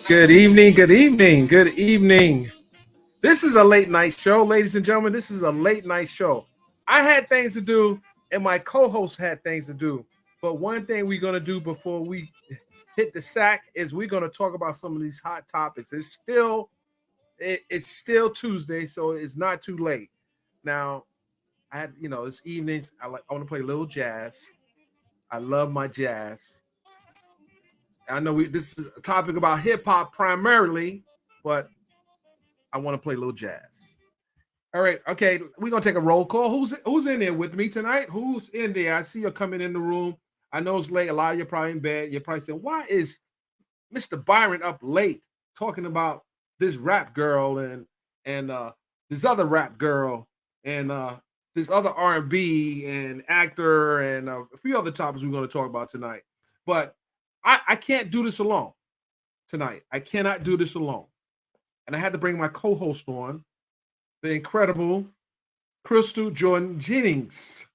Good evening, good evening, good evening. This is a late night show, ladies and gentlemen. This is a late night show. I had things to do, and my co host had things to do. But one thing we're going to do before we hit the sack is we're going to talk about some of these hot topics. It's still Tuesday, so it's not too late. Now, it's evenings. I want to play a little jazz. I love my jazz. I know this is a topic about hip hop primarily, but I want to play a little jazz. All right, okay, we're gonna take a roll call. Who's in there with me tonight? Who's in there? I see you coming in the room. I know it's late. A lot of you are probably in bed. You're probably saying, "Why is Mr. Byron up late talking about this rap girl and this other rap girl and this other R&B and actor and a few other topics we're going to talk about tonight?" But I can't do this alone tonight. I cannot do this alone. And I had to bring my co-host on, the incredible Crystal Jordan Jennings.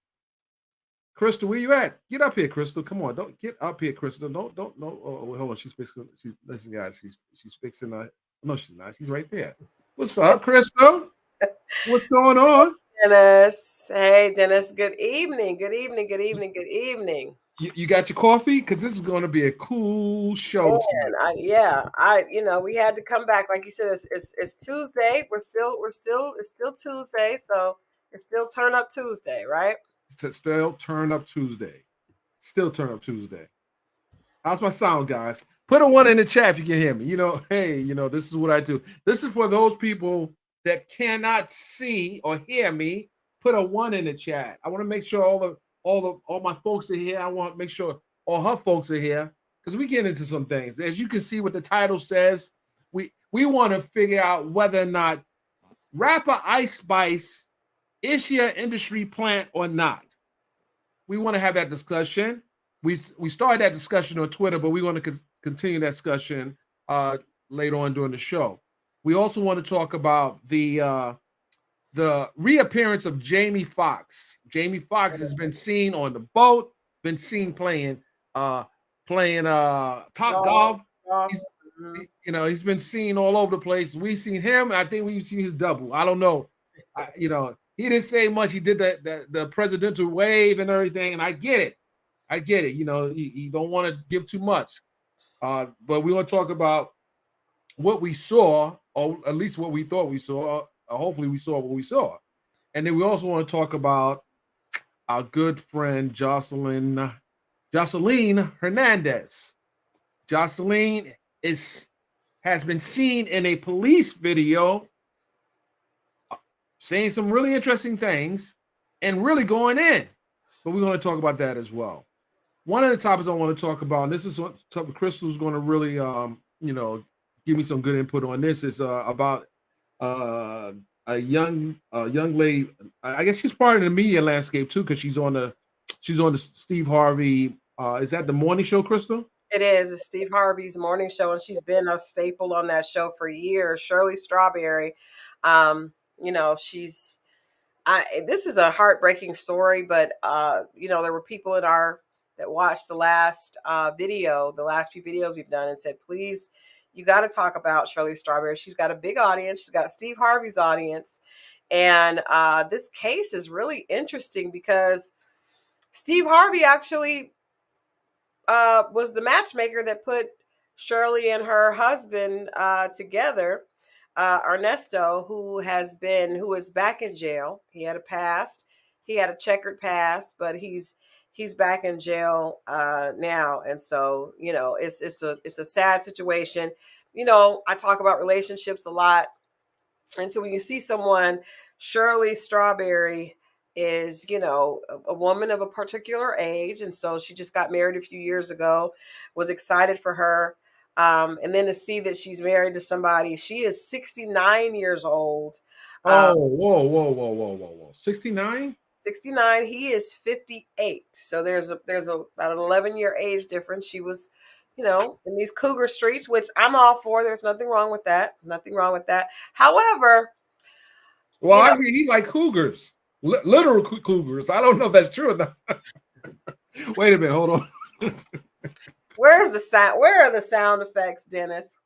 Crystal, where you at? Get up here, Crystal. Come on, don't get up here, Crystal. Don't. Oh, hold on. She's fixing. Listen, guys. She's fixing. No, she's not. She's right there. What's up, Crystal? What's going on? Dennis. Hey, Dennis. Good evening. Good evening. Good evening. Good evening. You got your coffee? Because this is going to be a cool show tonight. We had to come back. Like you said, it's Tuesday. It's still Tuesday. So it's still Turn Up Tuesday, right? Still Turn Up Tuesday. Still Turn Up Tuesday. How's my sound, guys? Put a one in the chat if you can hear me. This is what I do. This is for those people that cannot see or hear me. Put a one in the chat. I want to make sure all my folks are here. I want to make sure all her folks are here because we get into some things. As you can see what the title says, we want to figure out whether or not rapper Ice Spice is she an industry plant or not. We want to have that discussion. We started that discussion on Twitter, but we want to continue that discussion later on during the show. We also want to talk about the reappearance of Jaime Foxx. Jaime Foxx has been seen on the boat, been seen playing Top Golf. He's been seen all over the place. We've seen him. I think we've seen his double. I don't know. He didn't say much. He did the presidential wave and everything, and I get it. You don't want to give too much. But we want to talk about what we saw, or at least what we thought we saw. Hopefully we saw what we saw. And then we also want to talk about our good friend Joseline Hernandez. Joseline has been seen in a police video saying some really interesting things and really going in. But we're going to talk about that as well. One of the topics I want to talk about, and this is what Crystal's going to really give me some good input on this, is about a young lady. I guess she's part of the media landscape too, because she's on the Steve Harvey. Is that the morning show, Crystal? It is. It's Steve Harvey's morning show, and she's been a staple on that show for years. Shirley Strawberry. This is a heartbreaking story, but there were people that watched the last the last few videos we've done, and said, please, you got to talk about Shirley Strawberry. She's got a big audience. She's got Steve Harvey's audience. And this case is really interesting because Steve Harvey actually was the matchmaker that put Shirley and her husband together, Ernesto, who is back in jail. He had a past. He had a checkered past, but he's back in jail now. And so, it's a sad situation. I talk about relationships a lot. And so when you see someone, Shirley Strawberry is, a woman of a particular age. And so she just got married a few years ago, was excited for her. And then to see that she's married to somebody, she is 69 years old. Whoa. 69? 69. He is 58. So there's about an 11-year age difference. She was, in these cougar streets, which I'm all for. There's nothing wrong with that. However, I hear he like cougars, literal cougars. I don't know if that's true or not. Wait a minute, hold on. Where's the sound? Where are the sound effects, Dennis?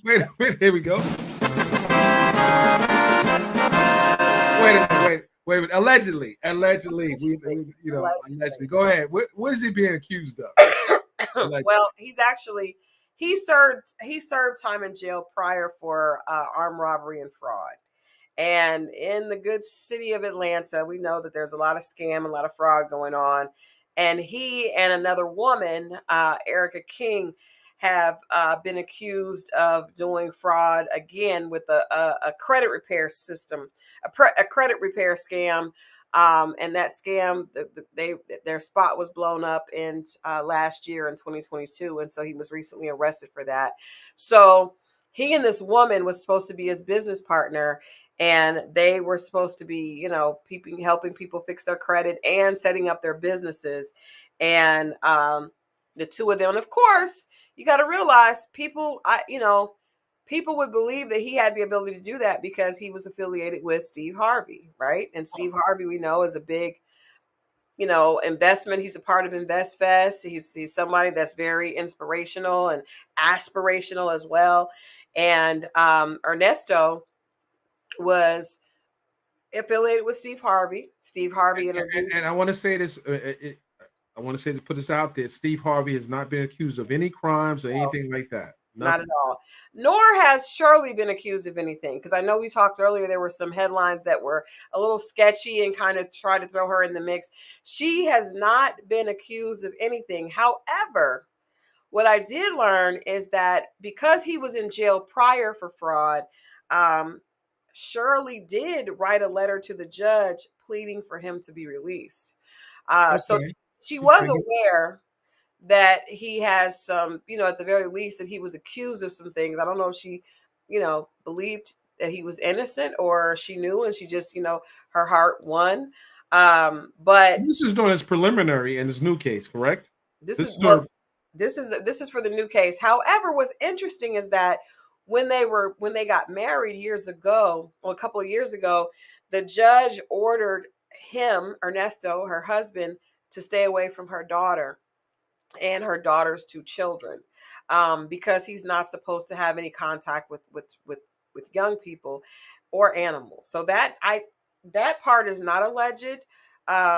Wait, here we go. Wait. Allegedly, allegedly. Go ahead. What is he being accused of? Well, he served time in jail prior for armed robbery and fraud. And in the good city of Atlanta, we know that there's a lot of scam, a lot of fraud going on. And he and another woman, Erica King, have been accused of doing fraud again with a credit repair system, a credit repair scam. And that scam, their spot was blown up in last year in 2022, and so he was recently arrested for that. So he and this woman was supposed to be his business partner, and they were supposed to be, helping people fix their credit and setting up their businesses. And the two of them, of course, you got to realize people would believe that he had the ability to do that because he was affiliated with Steve Harvey, right? And Steve Harvey, we know, is a big, investment. He's a part of InvestFest. He's somebody that's very inspirational and aspirational as well. And Ernesto was affiliated with Steve Harvey. Steve Harvey and I want to say this. I want to say to put this out there. Steve Harvey has not been accused of any crimes or anything like that. Nothing. Not at all. Nor has Shirley been accused of anything. Because I know we talked earlier, there were some headlines that were a little sketchy and kind of tried to throw her in the mix. She has not been accused of anything. However, what I did learn is that because he was in jail prior for fraud, Shirley did write a letter to the judge pleading for him to be released. So she was aware that he has some, at the very least, that he was accused of some things. I don't know if she, believed that he was innocent, or she knew and she just, her heart won. But this is known as preliminary in this new case, correct? This is for the new case. However, what's interesting is that when they got married years ago, a couple of years ago, the judge ordered him, Ernesto, her husband, to stay away from her daughter and her daughter's two children, because he's not supposed to have any contact with young people or animals. So that part is not alleged.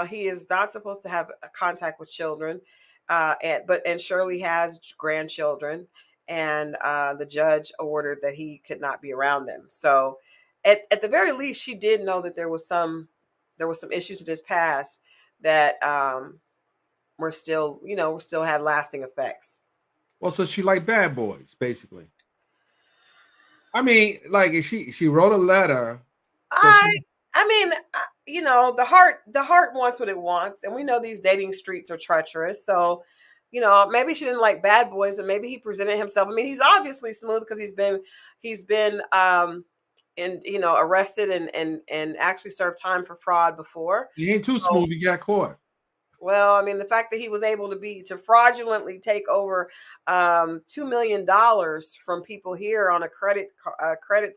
He is not supposed to have contact with children, and Shirley has grandchildren, and the judge ordered that he could not be around them. So at the very least, she did know that there was some issues in his past that were still had lasting effects. Well, so she liked bad boys, basically. I mean, like she wrote a letter. I mean, the heart wants what it wants, and we know these dating streets are treacherous. So, maybe she didn't like bad boys, but maybe he presented himself. I mean, he's obviously smooth because he's been arrested and actually served time for fraud before. He ain't too smooth. He got caught. Well, I mean, the fact that he was able to fraudulently take over $2 million from people here on a credit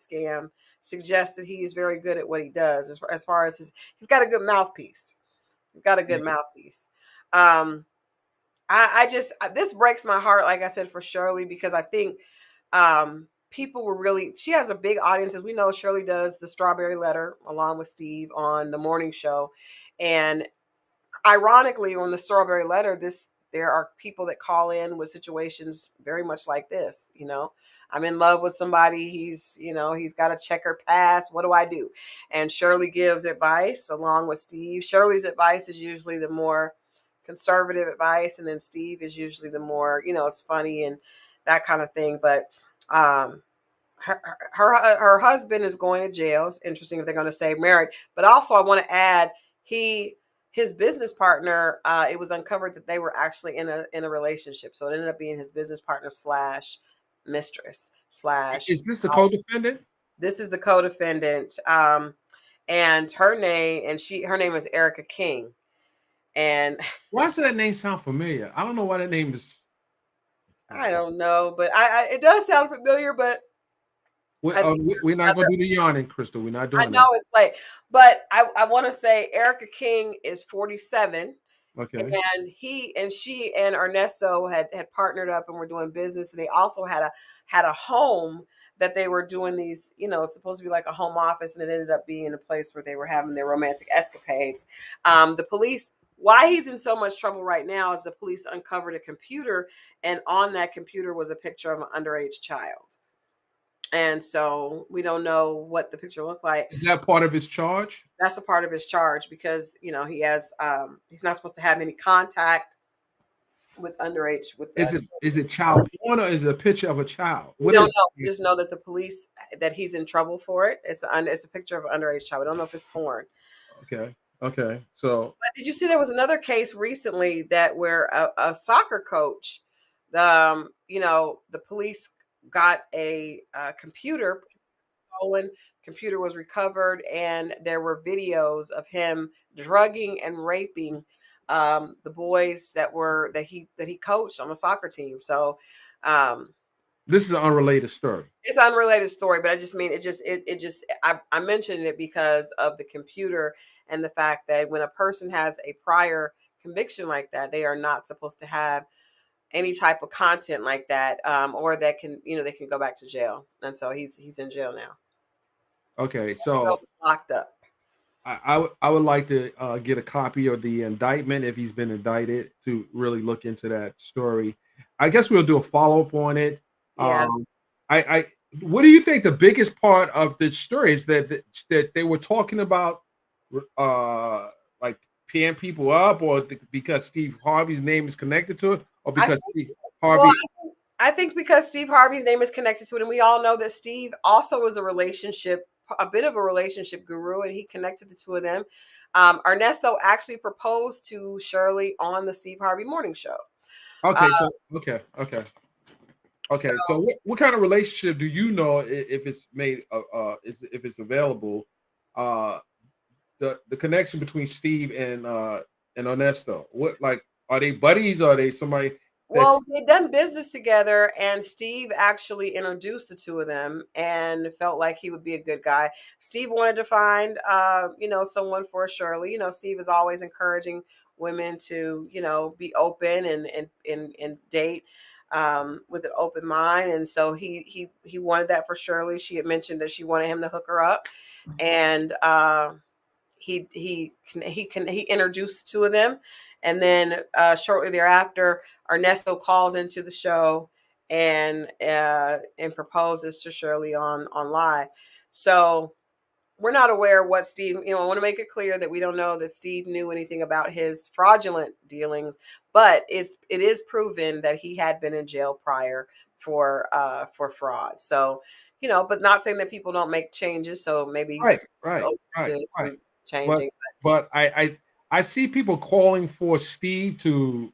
scam suggests that he is very good at what he does. As far as he's got a good mouthpiece. This breaks my heart, like I said, for Shirley, because I think people were she has a big audience. As we know, Shirley does the Strawberry Letter along with Steve on the morning show, and ironically, on the Strawberry Letter, there are people that call in with situations very much like this. I'm in love with somebody. He's got a checkered past. What do I do? And Shirley gives advice along with Steve. Shirley's advice is usually the more conservative advice, and then Steve is usually the more, it's funny and that kind of thing. But her husband is going to jail. It's interesting if they're going to stay married. But also, I want to add, his business partner, it was uncovered that they were actually in a relationship. So it ended up being his business partner / mistress / Is this the co-defendant? This is the co-defendant. And her name is Erica King. And why does that name sound familiar? I don't know why that name is. I don't know, but it does sound familiar, but we're not going to do the yawning, Crystal. We're not doing I know that. It's late, but I want to say Erica King is 47, Okay. And she and Ernesto had partnered up and were doing business, and they also had a home that they were doing these, supposed to be like a home office, and it ended up being a place where they were having their romantic escapades. The police, why he's in so much trouble right now is the police uncovered a computer, and on that computer was a picture of an underage child. And so we don't know what the picture looked like. Is that part of his charge? That's a part of his charge because he has he's not supposed to have any contact with underage. With Is it child porn, or is it a picture of a child? We don't know. We just know that the police, that he's in trouble for it. It's a picture of an underage child. We don't know if it's porn. Okay. So, but did you see there was another case recently that where a soccer coach, the police got a computer stolen. Computer was recovered, and there were videos of him drugging and raping the boys that he coached on the soccer team. So this is an unrelated story. It's an unrelated story, but I just mean I mentioned it because of the computer and the fact that when a person has a prior conviction like that, they are not supposed to have any type of content like that, or that can, they can go back to jail. And so he's in jail now. Okay, so locked up. I would like to get a copy of the indictment if he's been indicted to really look into that story. I guess we'll do a follow-up on it. Yeah. What do you think the biggest part of this story is that they were talking about like paying people up, or because Steve Harvey's name is connected to it, or because Steve Harvey? Well, I think because Steve Harvey's name is connected to it, and we all know that Steve also is a bit of a relationship guru, and he connected the two of them. Ernesto actually proposed to Shirley on the Steve Harvey Morning Show. Okay, so what kind of relationship do you know, if it's made if it's available, the connection between Steve and Ernesto? What, like, are they buddies? Are they somebody? Well, they've done business together, and Steve actually introduced the two of them and felt like he would be a good guy. Steve wanted to find, someone for Shirley. Steve is always encouraging women to, be open and date with an open mind. And so he wanted that for Shirley. She had mentioned that she wanted him to hook her up, and he introduced the two of them. And then shortly thereafter, Ernesto calls into the show and proposes to Shirley on live. So we're not aware of what Steve, I want to make it clear that we don't know that Steve knew anything about his fraudulent dealings, but it is proven that he had been in jail prior for fraud. So, but not saying that people don't make changes. So maybe right. changing. But I see people calling for Steve to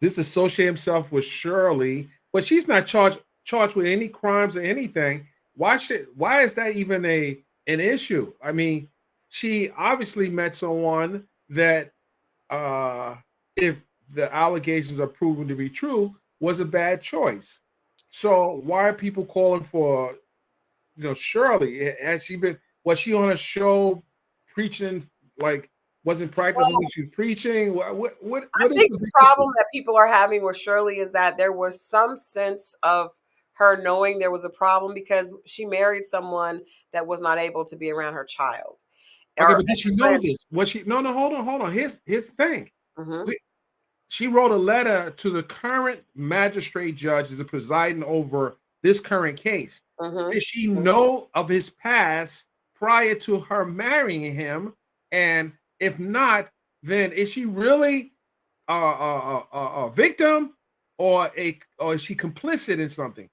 disassociate himself with Shirley, but she's not charged with any crimes or anything. Why is that even an issue? I mean, she obviously met someone that, if the allegations are proven to be true, was a bad choice. So why are people calling for, Shirley? Was she on a show preaching, like, wasn't practicing what she was preaching? What I think the problem that people are having with Shirley is that there was some sense of her knowing there was a problem because she married someone that was not able to be around her child. Okay, but did she know this? Was she? No, hold on. Here's the thing. Mm-hmm. She wrote a letter to the current magistrate judge who's presiding over this current case. Mm-hmm. Did she know of his past prior to her marrying him? And if not, then is she really a victim, or is she complicit in something?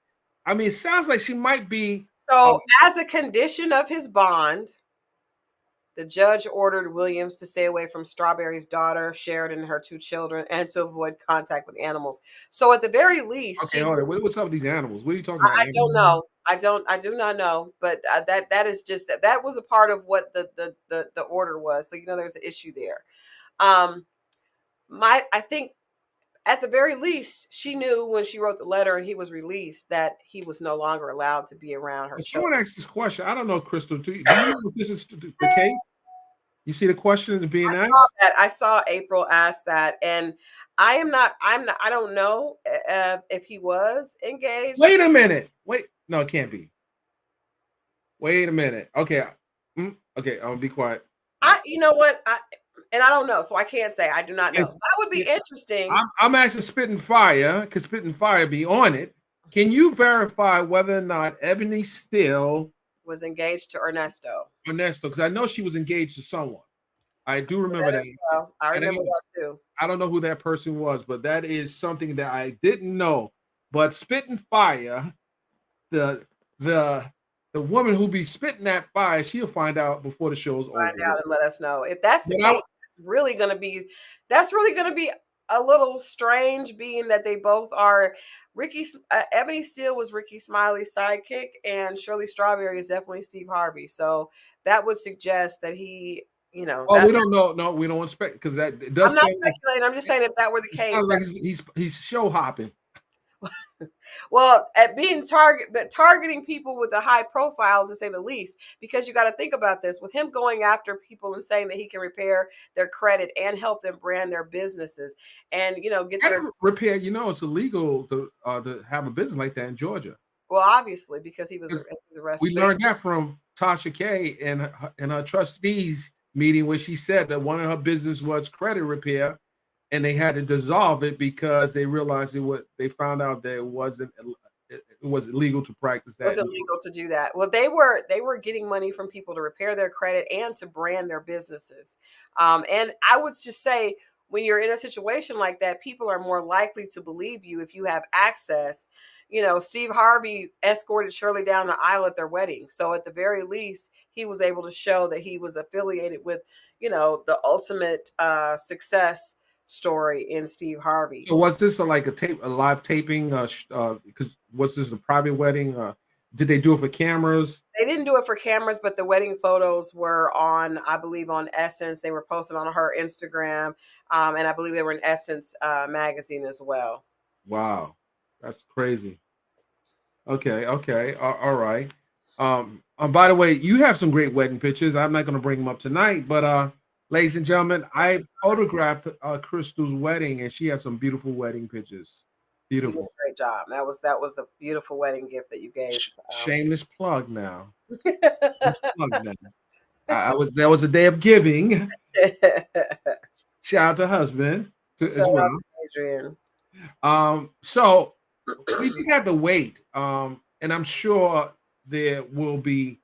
I mean, it sounds like she might be. So, as a condition of his bond, the judge ordered Williams to stay away from Strawberry's daughter, Sheridan, and her two children, and to avoid contact with animals. So, at the very least, okay, what's up with these animals? What are you talking about? I don't know. I do not know. But that is just that was a part of what the order was. So there's an issue there. I think at the very least, she knew when she wrote the letter and he was released that he was no longer allowed to be around her. Someone asked this question. I don't know, Crystal. Do you know if this is the case? You see the question being I asked? saw that. I saw April ask that, and I don't know if he was Wait engaged. a minute. Wait. No, it can't be. Wait a minute. Okay. Okay, I'm gonna be quiet. You know what? I don't know, so I can't say. I do not know. It's, That would be yeah, interesting. I'm asking Spitting Fire because Spitting Fire be on it. Can you verify whether or not Ebony Still Was engaged to Ernesto. Ernesto? Because I know she was engaged to someone. I do remember That that. as well. I And remember that too. I don't know who that person was, but that is something that I didn't know. But Spitting Fire, the the the woman who be spitting that fire, she'll find out before the show's over. Find out and let us know. If that's the But case, that's really gonna be a little strange, being that they both are Ebony Steele was Ricky Smiley's sidekick, and Shirley Strawberry is definitely Steve Harvey. So that would suggest that he, oh, that we don't know. No, we don't expect because that it I'm does not sound like speculating. I'm just saying if that were the it case, sounds like he's show hopping. well, at being targeting people with a high profile, to say the least, because you got to think about this with him going after people and saying that he can repair their credit and help them brand their businesses and get their Repair, it's illegal to have a business like that in Georgia. well, obviously because he was We arrested. learned that from Tasha K and her trustees meeting where she said that one of her business was credit repair, and they had to dissolve it because they realized they found out that it was illegal to practice It was that. illegal to do that. Well, they were getting money from people to repair their credit and to brand their businesses. And I would just say, when you're in a situation like that, people are more likely to believe you if you have access. Steve Harvey escorted Shirley down the aisle at their wedding, so at the very least, he was able to show that he was affiliated with, the ultimate success story in Steve Harvey. So was this a live taping? Because was this a private wedding? Did they do it for cameras? They didn't do it for cameras, but the wedding photos were on, I believe, on Essence. They were posted on her Instagram, and I believe they were in Essence magazine as well. Wow, that's crazy. Okay, okay, all right. By the way, you have some great wedding pictures. I'm not going to bring them up tonight, but ladies and gentlemen, I photographed Crystal's wedding, and she has some beautiful wedding pictures. You did Beautiful. a great job. That was a beautiful wedding gift that you gave. Shameless plug now. Shameless plug now. I was That was a day of giving. Shout out to husband Shout as out well. to Adrian. So we just have to wait. And I'm sure there will be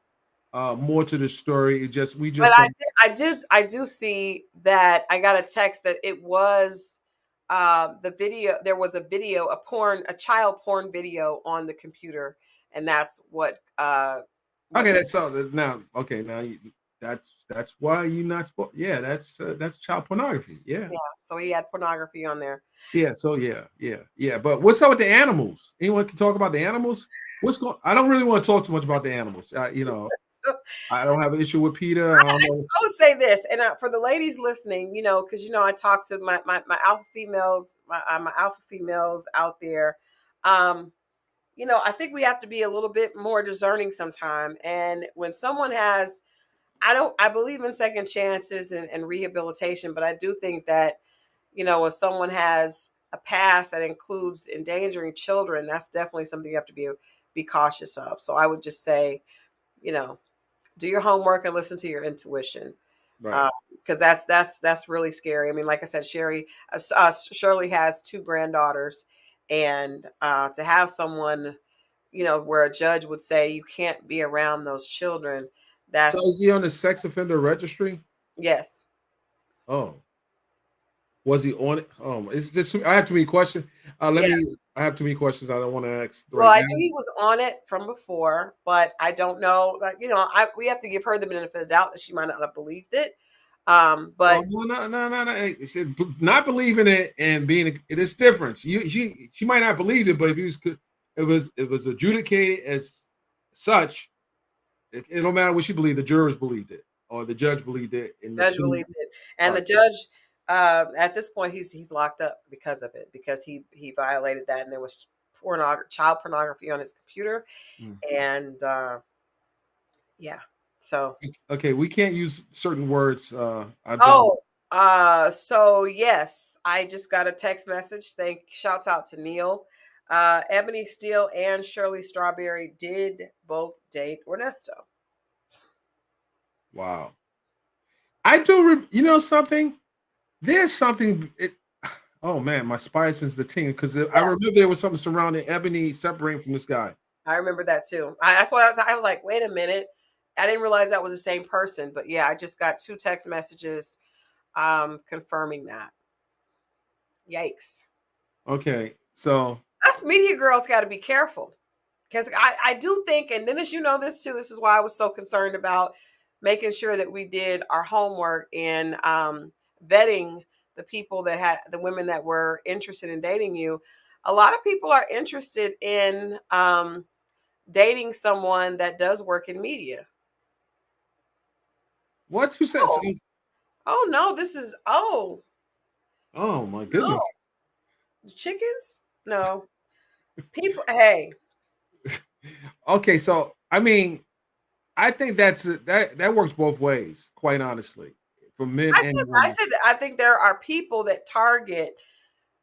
more to the story. We But just don't. I do see that I got a text that it was the video. There was a video, a child porn video on the computer, and that's what Okay, that's all. Now, okay, that's why you not. Yeah, that's child pornography. Yeah, yeah. So he had pornography on there. yeah. So yeah. But what's up with the animals? Anyone can talk about the animals? What's going? I don't really want to talk too much about the animals. So, I don't have an issue with Peter. I don't know. I would say this, and for the ladies listening, because I talk to my alpha females, my alpha females out there. I think we have to be a little bit more discerning sometime. And when someone has, I believe in second chances and rehabilitation, but I do think that, if someone has a past that includes endangering children, that's definitely something you have to be cautious of. So I would just say, you know, do your homework and listen to your intuition, Right. because that's really scary. I mean, like I said, Shirley has two granddaughters, and to have someone, where a judge would say you can't be around those children. So That's is he on the sex offender registry? yes. Oh, was he on it? It's just I have too many questions. Yeah. I have too many questions I don't want to ask Well, right I now. knew he was on it from before, but I don't know. Like, we have to give her the benefit of the doubt that she might not have believed it. Oh, But no. Hey, not believing it and it is different. She might not believe it, but if it was adjudicated as such, it don't matter what she believed. The jurors believed it, or the judge believed it. In the judge two, believed it, and right. the judge, at this point, he's locked up because of it, because he violated that, and there was child pornography on his computer, Mm. and yeah. So Okay, we can't use certain words. I don't. oh, so yes, I just got a text message. Shouts out to Neil. Ebony Steele and Shirley Strawberry did both date Ernesto. Wow. I do. You know something? There's something. Oh man, my spy sense the team because I Yeah, remember there was something surrounding Ebony separating from this guy. I remember that too. That's why I was like, wait a minute. I didn't realize that was the same person. But yeah, I just got two text messages confirming that. Yikes. Okay, so Us media girls got to be careful. Because I do think, and Dennis, you know this too, this is why I was so concerned about making sure that we did our homework in vetting the people that had the women that were interested in dating you. A lot of people are interested in dating someone that does work in media. what you said? Oh, oh no, this is, oh, Oh my no, goodness. chickens? No. People, hey, Okay, so I mean, I think that works both ways. Quite honestly, for men and I women. said that I think there are people that target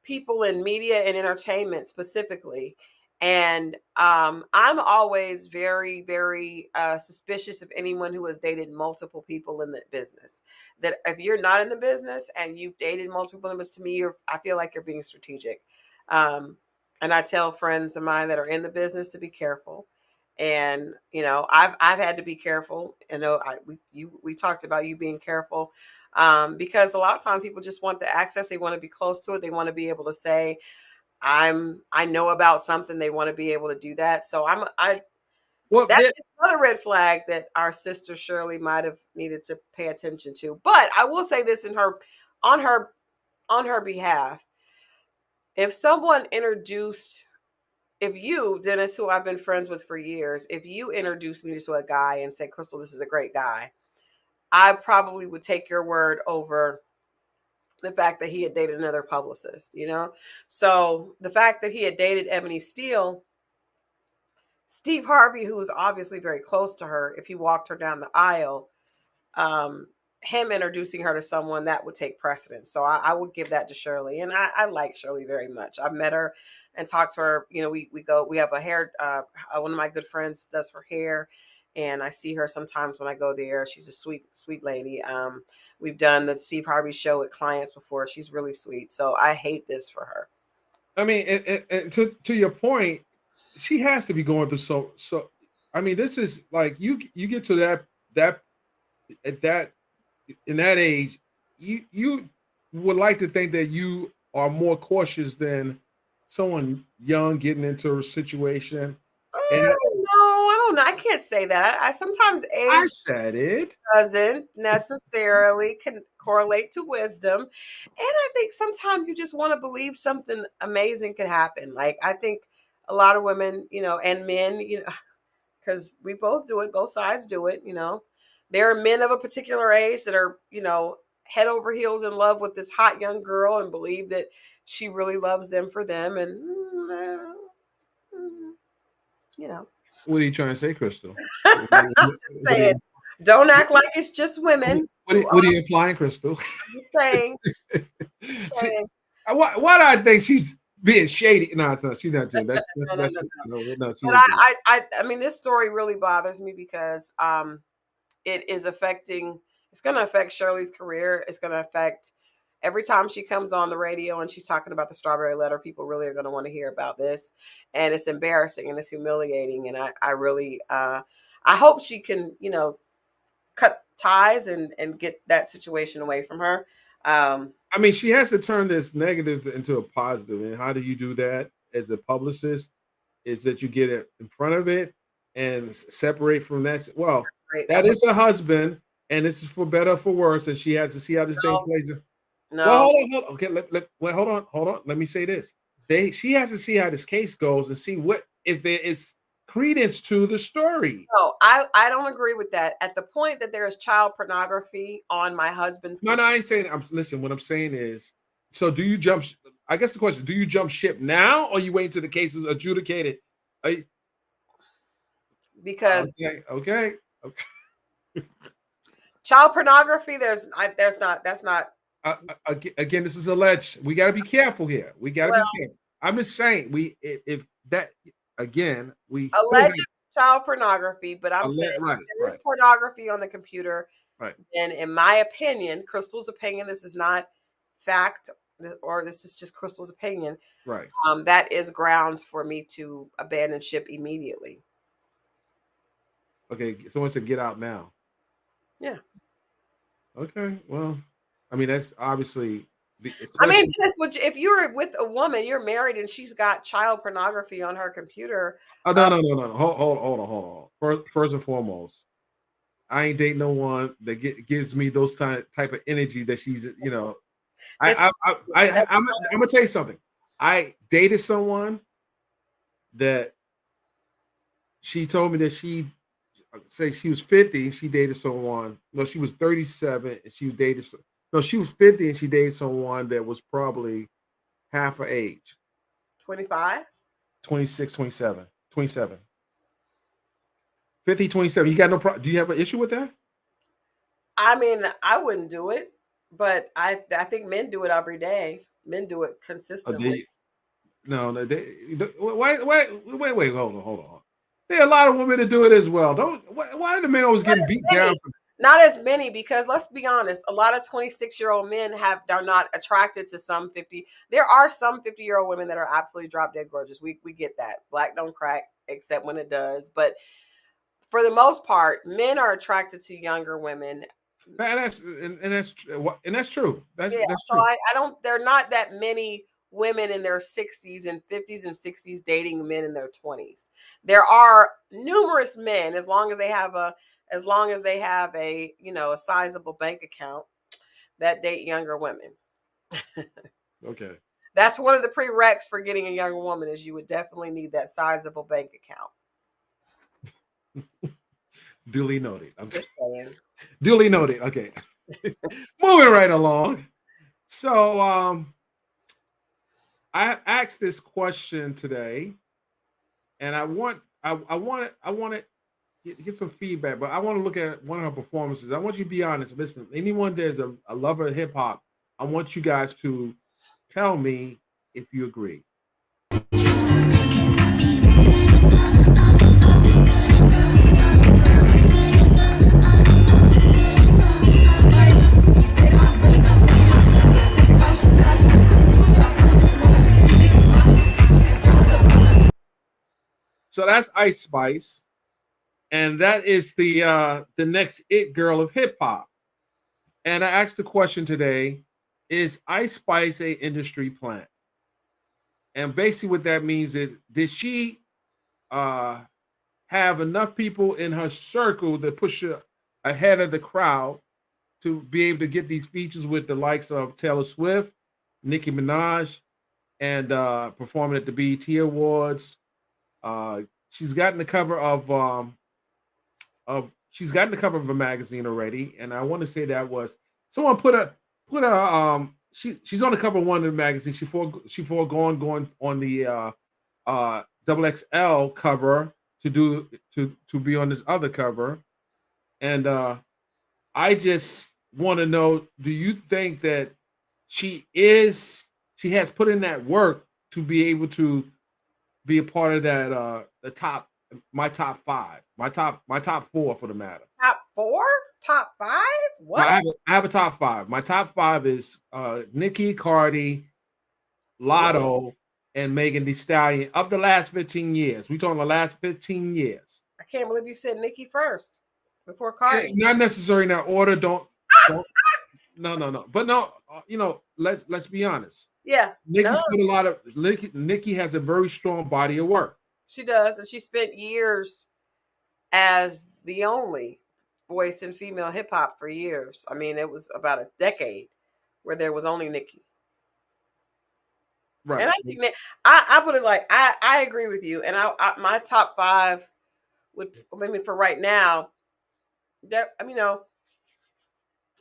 people in media and entertainment specifically. And I'm always very, very suspicious of anyone who has dated multiple people in the business. That if you're not in the business and you've dated multiple people in the business, to me, I feel like you're being strategic. Um, and I tell friends of mine that are in the business to be careful. And I've had to be careful. We talked about you being careful because a lot of times people just want the access. They want to be close to it. They want to be able to say, I know about something. They want to be able to do that. So Well, that's another red flag that our sister Shirley might have needed to pay attention to. But I will say this on her, on her behalf. If someone introduced, if you, Dennis, who I've been friends with for years, if you introduced me to a guy and said, Crystal, this is a great guy, I probably would take your word over the fact that he had dated another publicist. So the fact that he had dated Ebony Steele, Steve Harvey, who was obviously very close to her, if he walked her down the aisle, um, him introducing her to someone that would take precedence. So I would give that to Shirley. And I like Shirley very much. I've met her and talked to her. We have a hair, one of my good friends does her hair. And I see her sometimes when I go there. She's a sweet, sweet lady. We've done the Steve Harvey show with clients before. She's really sweet. So I hate this for her. I mean, and to your point, she has to be going through so. I mean, this is like you get to that at that in that age, you would like to think that you are more cautious than someone young getting into a situation. And I don't know. I can't say that. I sometimes I age said it. doesn't necessarily can correlate to wisdom. And I think sometimes you just want to believe something amazing could happen. Like I think a lot of women, and men, because we both do it, both sides do it. There are men of a particular age that are, head over heels in love with this hot young girl and believe that she really loves them for them. And, mm, you know, What are you trying to say, Crystal? I'm just What are saying, you, don't act like it's just women who what are you implying, Crystal? are saying, See, saying, why do I think she's being shady? No, it's not. She's not doing that. no, no, no, no. No, she But ain't doing I mean, this story really bothers me because it is affecting. It's going to affect Shirley's career. It's going to affect every time she comes on the radio and she's talking about the Strawberry Letter. People really are going to want to hear about this, and it's embarrassing and it's humiliating. And I really, I hope she can, cut ties and get that situation away from her. I mean, she has to turn this negative into a positive. And how do you do that as a publicist? Is that you get it in front of it and separate from that. Well, Great. that is her husband, and this is for better or for worse. And she has to see how this thing plays. Well, No. hold on. Okay, wait, hold on. Let me say this. She has to see how this case goes and see what if there is credence to the story. No, I don't agree with that. At the point that there is child pornography on my husband's No, I ain't saying. Listen. What I'm saying is, so do you jump? I guess the question: do you jump ship now, or you wait until the case is adjudicated? Because Okay. Child pornography. That's not. Again, this is alleged. We got to be careful here. We got to Well, be careful. I'm just saying, if that again, we still have alleged child pornography, but I'm saying right, there is pornography on the computer. right. And in my opinion, Crystal's opinion, this is not fact, or this is just Crystal's opinion. Right. That is grounds for me to abandon ship immediately. Okay, someone said get out now. Yeah. Okay, well, I mean that's obviously. I mean, if you're with a woman, you're married, and she's got child pornography on her computer. Oh no. Hold on. First and foremost, I ain't dating no one that gives me those type of energy that she's, you know. I'm gonna tell you something. I dated someone that she told me that she say she was 50 and she dated someone. No, she was 37 and she dated. No, she was 50 and she dated someone that was probably half her age. 25? 26, 27. 27. 50, 27. You got no problem. Do you have an issue with that? I mean, I wouldn't do it, but I think men do it every day. Men do it consistently. No, wait, hold on. There are a lot of women that do it as well. Why do the men always getting beat down? Not as many, because let's be honest, a lot of 26-year-old men are not attracted to some 50. There are some 50-year-old women that are absolutely drop dead gorgeous. We get that. Black don't crack except when it does. But for the most part, men are attracted to younger women. That's true. That's true. So I don't. There are not that many women in their 60s and 50s and 60s dating men in their 20s. There are numerous men, as long as they have a a sizable bank account, that date younger women. Okay. That's one of the prereqs for getting a young woman, is you would definitely need that sizable bank account. Duly noted. I'm just saying. Duly noted. Okay. Moving right along. So I asked this question today, and I want to get some feedback, but I want to look at one of her performances. I want you to be honest. Listen, anyone there's a lover of hip hop, I want you guys to tell me if you agree. So that's Ice Spice, and that is the next it girl of hip hop. And I asked the question today: is Ice Spice a industry plant? And basically, what that means is, did she have enough people in her circle that push her ahead of the crowd to be able to get these features with the likes of Taylor Swift, Nicki Minaj, and performing at the BET Awards? She's gotten the cover of a magazine already, and I want to say that was someone put a she's on the cover of one of the magazines. She going on the double XL cover to be on this other cover, and I just want to know: do you think that she has put in that work to be able to be a part of that my top four for the matter? Top four? Top five? What? No, I have a top five. My top five is Nicki, Cardi, Lotto, and Megan Thee Stallion of the last 15 years. We talking the last 15 years. I can't believe you said Nicki first before Cardi. Not necessarily in that order. Don't. No. But no, let's be honest. Yeah. Nicki's put a lot of Nicki has a very strong body of work. She does, and she spent years as the only voice in female hip hop for years. I mean, it was about a decade where there was only Nicki. Right. And I think that I put it like I agree with you. And I my top five would, I mean, for right now,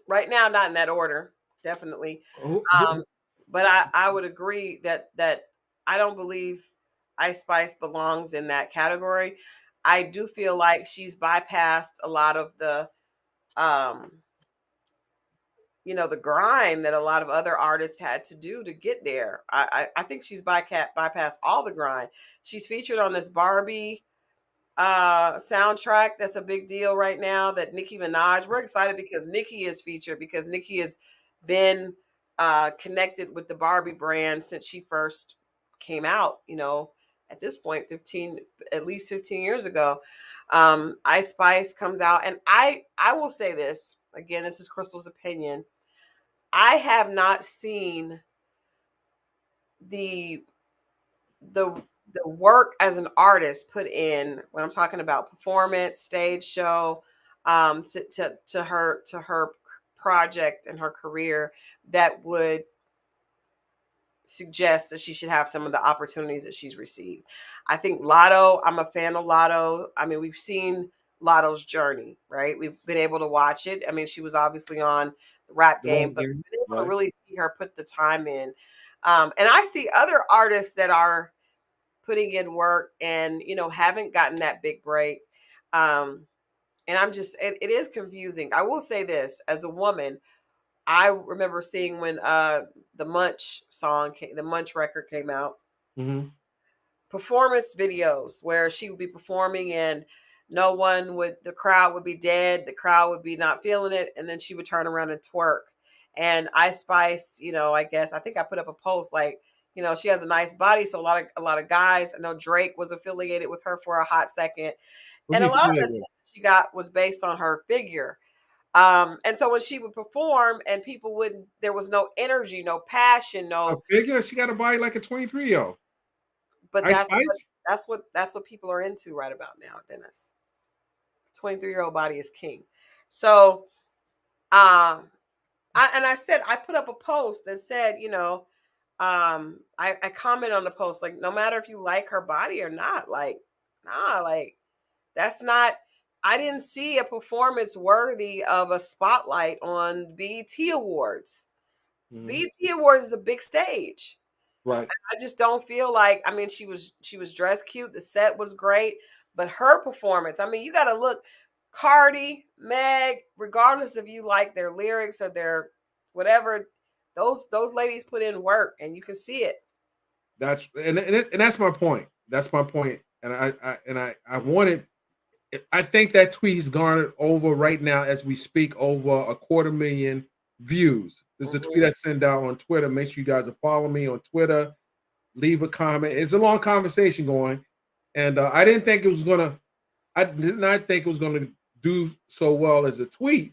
right now, not in that order, definitely. But I would agree that I don't believe Ice Spice belongs in that category. I do feel like she's bypassed a lot of the um, the grind that a lot of other artists had to do to get there. I think she's bypassed all the grind. She's featured on this Barbie soundtrack that's a big deal right now, that Nicki Minaj. We're excited because Nicki is featured, because Nicki has been connected with the Barbie brand since she first came out, at this point, at least 15 years ago. Ice Spice comes out, and I will say this again, this is Crystal's opinion. I have not seen the the the work as an artist put in, when I'm talking about performance, stage show, to her project and her career, that would suggest that she should have some of the opportunities that she's received. I think Lotto, I'm a fan of Lotto. I mean, we've seen Lotto's journey, right? We've been able to watch it. I mean, she was obviously on the Rap Game, but we've been able to really see her put the time in. And I see other artists that are putting in work and, haven't gotten that big break. And it is confusing. I will say this, as a woman, I remember seeing when the Munch record came out, performance videos where she would be performing and the crowd would be dead, the crowd would be not feeling it, and then she would turn around and twerk. And Ice Spice, I think I put up a post like, she has a nice body, so a lot of guys. I know Drake was affiliated with her for a hot second, and a lot of the attention she got was based on her figure. And so when she would perform and people wouldn't, there was no energy, no passion, no. A figure, she got a body like a 23-year-old. But that's what people are into right about now, Dennis. 23-year-old body is king. So, I put up a post that said, I comment on the post, like, no matter if you like her body or not, like, nah, like, that's not. I didn't see a performance worthy of a spotlight on BET Awards. BET Awards is a big stage. Right. I just don't feel like, I mean, she was dressed cute. The set was great, but her performance, I mean, you got to look. Cardi, Meg, regardless if you like their lyrics or their whatever, those ladies put in work, and you can see it. That's my point. That's my point. And I wanted. I think that tweet is garnered over right now as we speak over 250,000 views. This is the tweet I sent out on Twitter. Make sure you guys are following me on Twitter. Leave a comment. It's a long conversation going, and I did not think it was gonna do so well as a tweet,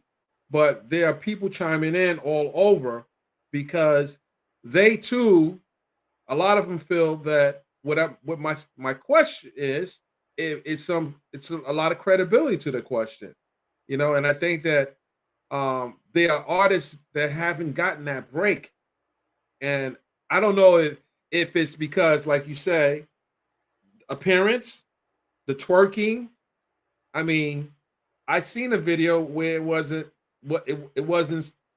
but there are people chiming in all over because they too, a lot of them feel that what my question is it's a lot of credibility to the question, and I think that there are artists that haven't gotten that break, and I don't know if it's because, like you say, appearance, the twerking. I mean, I seen a video where it wasn't doing what it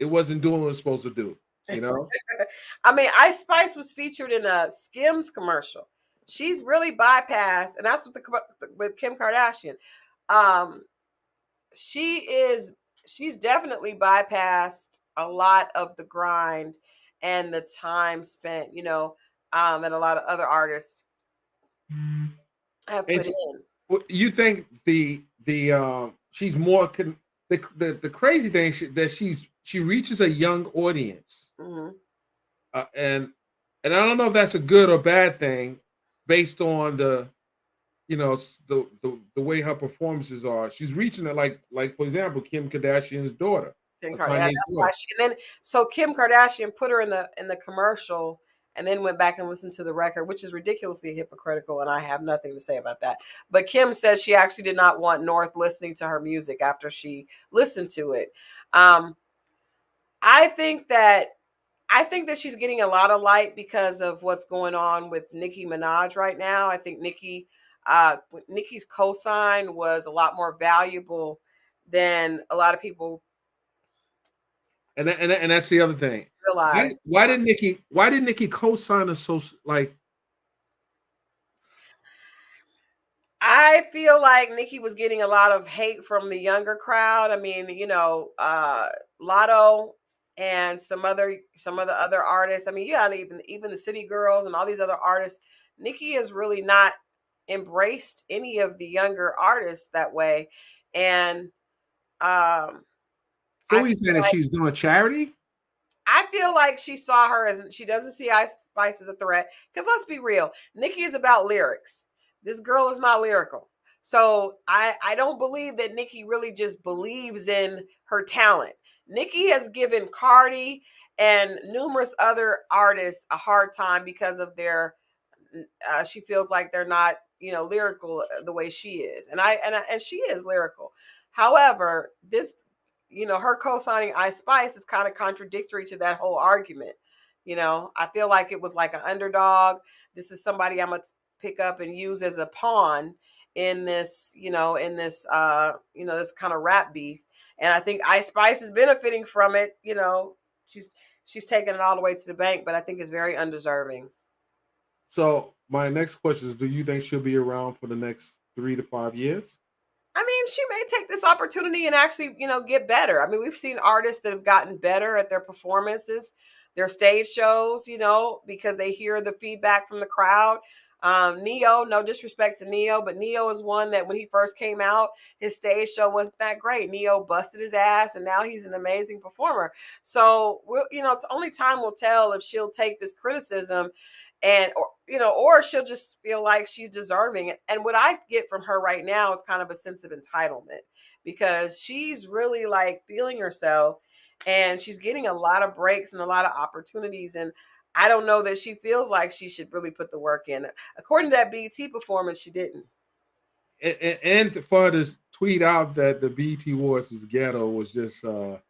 was supposed to do. I mean, Ice Spice was featured in a Skims commercial. She's really bypassed, and that's with Kim Kardashian. She's definitely bypassed a lot of the grind and the time spent, and a lot of other artists have put in. You think the she's more the crazy thing that she reaches a young audience, and I don't know if that's a good or bad thing based on the way her performances are. She's reaching it like for example, Kim Kardashian's daughter. Kim Kardashian. So Kim Kardashian put her in the commercial and then went back and listened to the record, which is ridiculously hypocritical, and I have nothing to say about that. But Kim says she actually did not want North listening to her music after she listened to it. I think that she's getting a lot of light because of what's going on with Nicki Minaj right now. I think Nicki's cosign was a lot more valuable than a lot of people. And that's the other thing. Realize why did Nicki co-sign us so like? I feel like Nicki was getting a lot of hate from the younger crowd. I mean, Lotto and some of the other artists. I mean, yeah, even the City Girls and all these other artists. Nicki has really not embraced any of the younger artists that way, and um, So I he's saying that she's doing charity? I feel like she saw her as she doesn't see Ice Spice as a threat. Because let's be real, Nicki is about lyrics. This girl is not lyrical. So I don't believe that Nicki really just believes in her talent. Nicki has given Cardi and numerous other artists a hard time because of their she feels like they're not lyrical the way she is, and she is lyrical. However, this her co-signing Ice Spice is kind of contradictory to that whole argument. I feel like it was like an underdog. This is somebody I'm gonna pick up and use as a pawn in this this kind of rap beef, and I think Ice Spice is benefiting from it. She's taking it all the way to the bank, but I think it's very undeserving. So my next question is: do you think she'll be around for the next 3 to 5 years? I mean, she may take this opportunity and actually, get better. I mean, we've seen artists that have gotten better at their performances, their stage shows, because they hear the feedback from the crowd. Neo, no disrespect to Neo, but Neo is one that when he first came out, his stage show wasn't that great. Neo busted his ass, and now he's an amazing performer. So, it's only time will tell if she'll take this criticism and or she'll just feel like she's deserving. And what I get from her right now is kind of a sense of entitlement, because she's really like feeling herself, and she's getting a lot of breaks and a lot of opportunities, and I don't know that she feels like she should really put the work in. According to that BET performance, she didn't. And for her to tweet out that the BT Awards is ghetto was just like,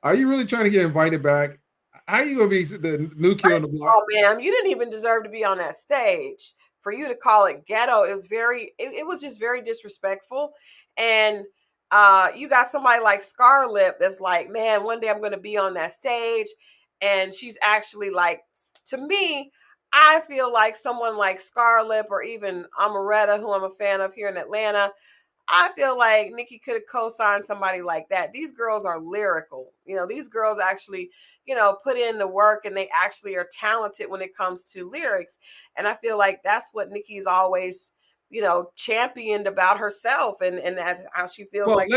are you really trying to get invited back? How you gonna be the new kid on the block? Oh, ma'am, you didn't even deserve to be on that stage. For you to call it ghetto, it was just very disrespectful. And you got somebody like Scarlett that's like, man, one day I'm going to be on that stage. And she's actually like, to me, I feel like someone like Scarlett or even Amaretta, who I'm a fan of here in Atlanta, I feel like Nicki could have co-signed somebody like that. These girls are lyrical. These girls actually, put in the work, and they actually are talented when it comes to lyrics. And I feel like that's what Nicki's always, championed about herself, and that's how she feels Well, like.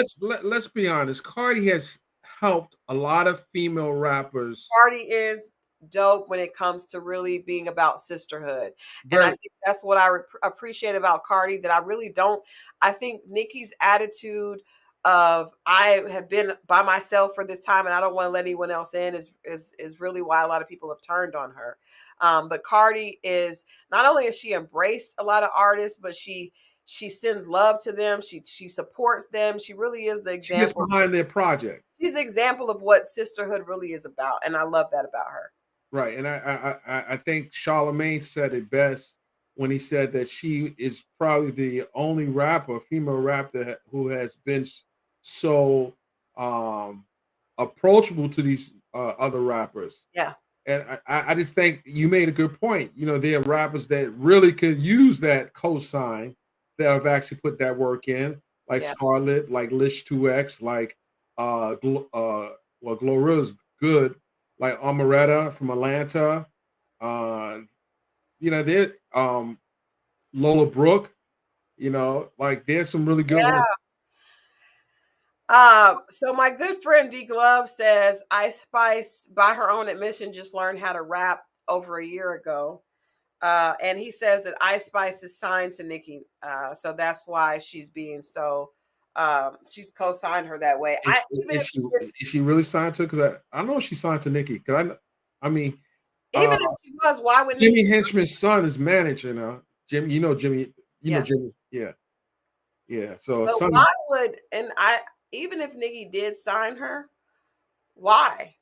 let's be honest. Cardi has helped a lot of female rappers. Party is dope when it comes to really being about sisterhood. And I Very think that's what I appreciate about Cardi, that I really don't. I think Nicki's attitude of I have been by myself for this time and I don't want to let anyone else in is really why a lot of people have turned on her. But Cardi is not only has she embraced a lot of artists, but she sends love to them. She supports them. She really is the she gets example. behind their project. She's an example of what sisterhood really is about, and I love that about her. Right, and I think Charlemagne said it best when he said that she is probably the only rapper, female rapper, who has been so um, approachable to these other rappers. Yeah, And I just think you made a good point. There are rappers that really could use that cosign that have actually put that work in, like yeah. Scarlett, like Lish 2X, like well, Glorilla's good, like Amaretta from Atlanta. Uh, there Lola Brooke, like there's some really good Yeah. ones. So my good friend D Glove says Ice Spice, by her own admission, just learned how to rap over a year ago. And he says that Ice Spice is signed to Nicki. So that's why she's being so she's co-signed her that way. Is, I even if is she is she really signed to? Because I know she's signed to Nicki. Because I mean, even uh, if she was, why would Nicki? Jimmy Henchman's son is managing her. Jimmy, Jimmy, Yeah. Jimmy. Yeah, yeah. So But son, why would and I even if Nicki did sign her, why?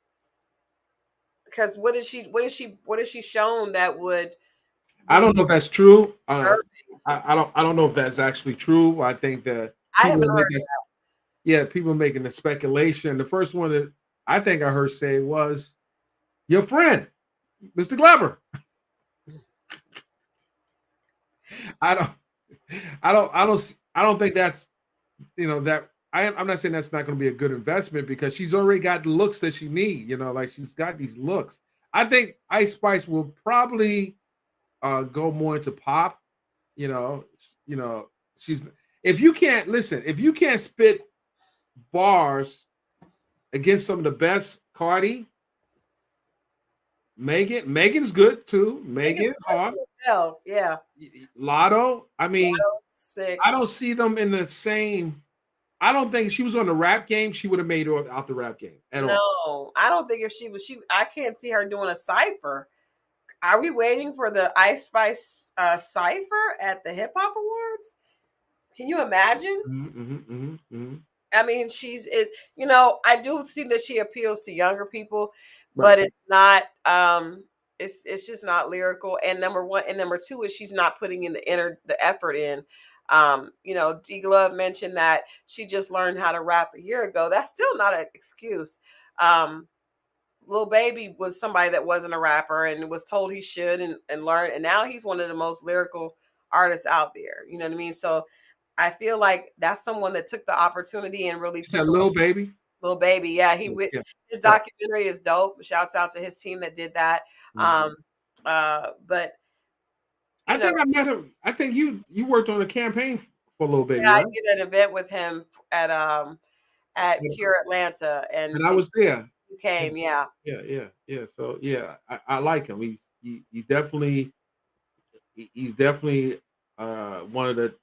Because what is she shown that would I be don't know if that's true. deserving? I don't know if that's actually true. I think that I people haven't are heard making, yeah, people are making the speculation. The first one that I think I heard say was your friend, Mr. Glover. I don't. I don't think that's that I'm not saying that's not going to be a good investment because she's already got the looks that she need. Like she's got these looks. I think Ice Spice will probably go more into pop. You know, she's if you can't listen, if you can't spit bars against some of the best, Cardi, Megan's good too. Megan Hart, Hell, yeah. Lotto. I mean, Sick. I don't see them in the same. I don't think if she was on the rap game, she would have made her out the rap game at all. No, I don't think if I can't see her doing a cipher. Are we waiting for the Ice Spice cipher at the Hip Hop Awards? Can you imagine? I mean, I do see that she appeals to younger people, but it's not it's just not lyrical. And number one and number two is she's not putting in the effort in. D Glove mentioned that she just learned how to rap a year ago. That's still not an excuse. Lil Baby was somebody that wasn't a rapper and was told he should and learn, and now he's one of the most lyrical artists out there. You know what I mean? So I feel like that's someone that took the opportunity and really said Lil Baby. Lil Baby, yeah. His documentary is dope. Shouts out to his team that did that. But I think I met him. I think you worked on a campaign for Lil Baby. Yeah, right? I did an event with him at Pure Atlanta, and I was there. You came, yeah. So yeah, I like him. He's definitely one of the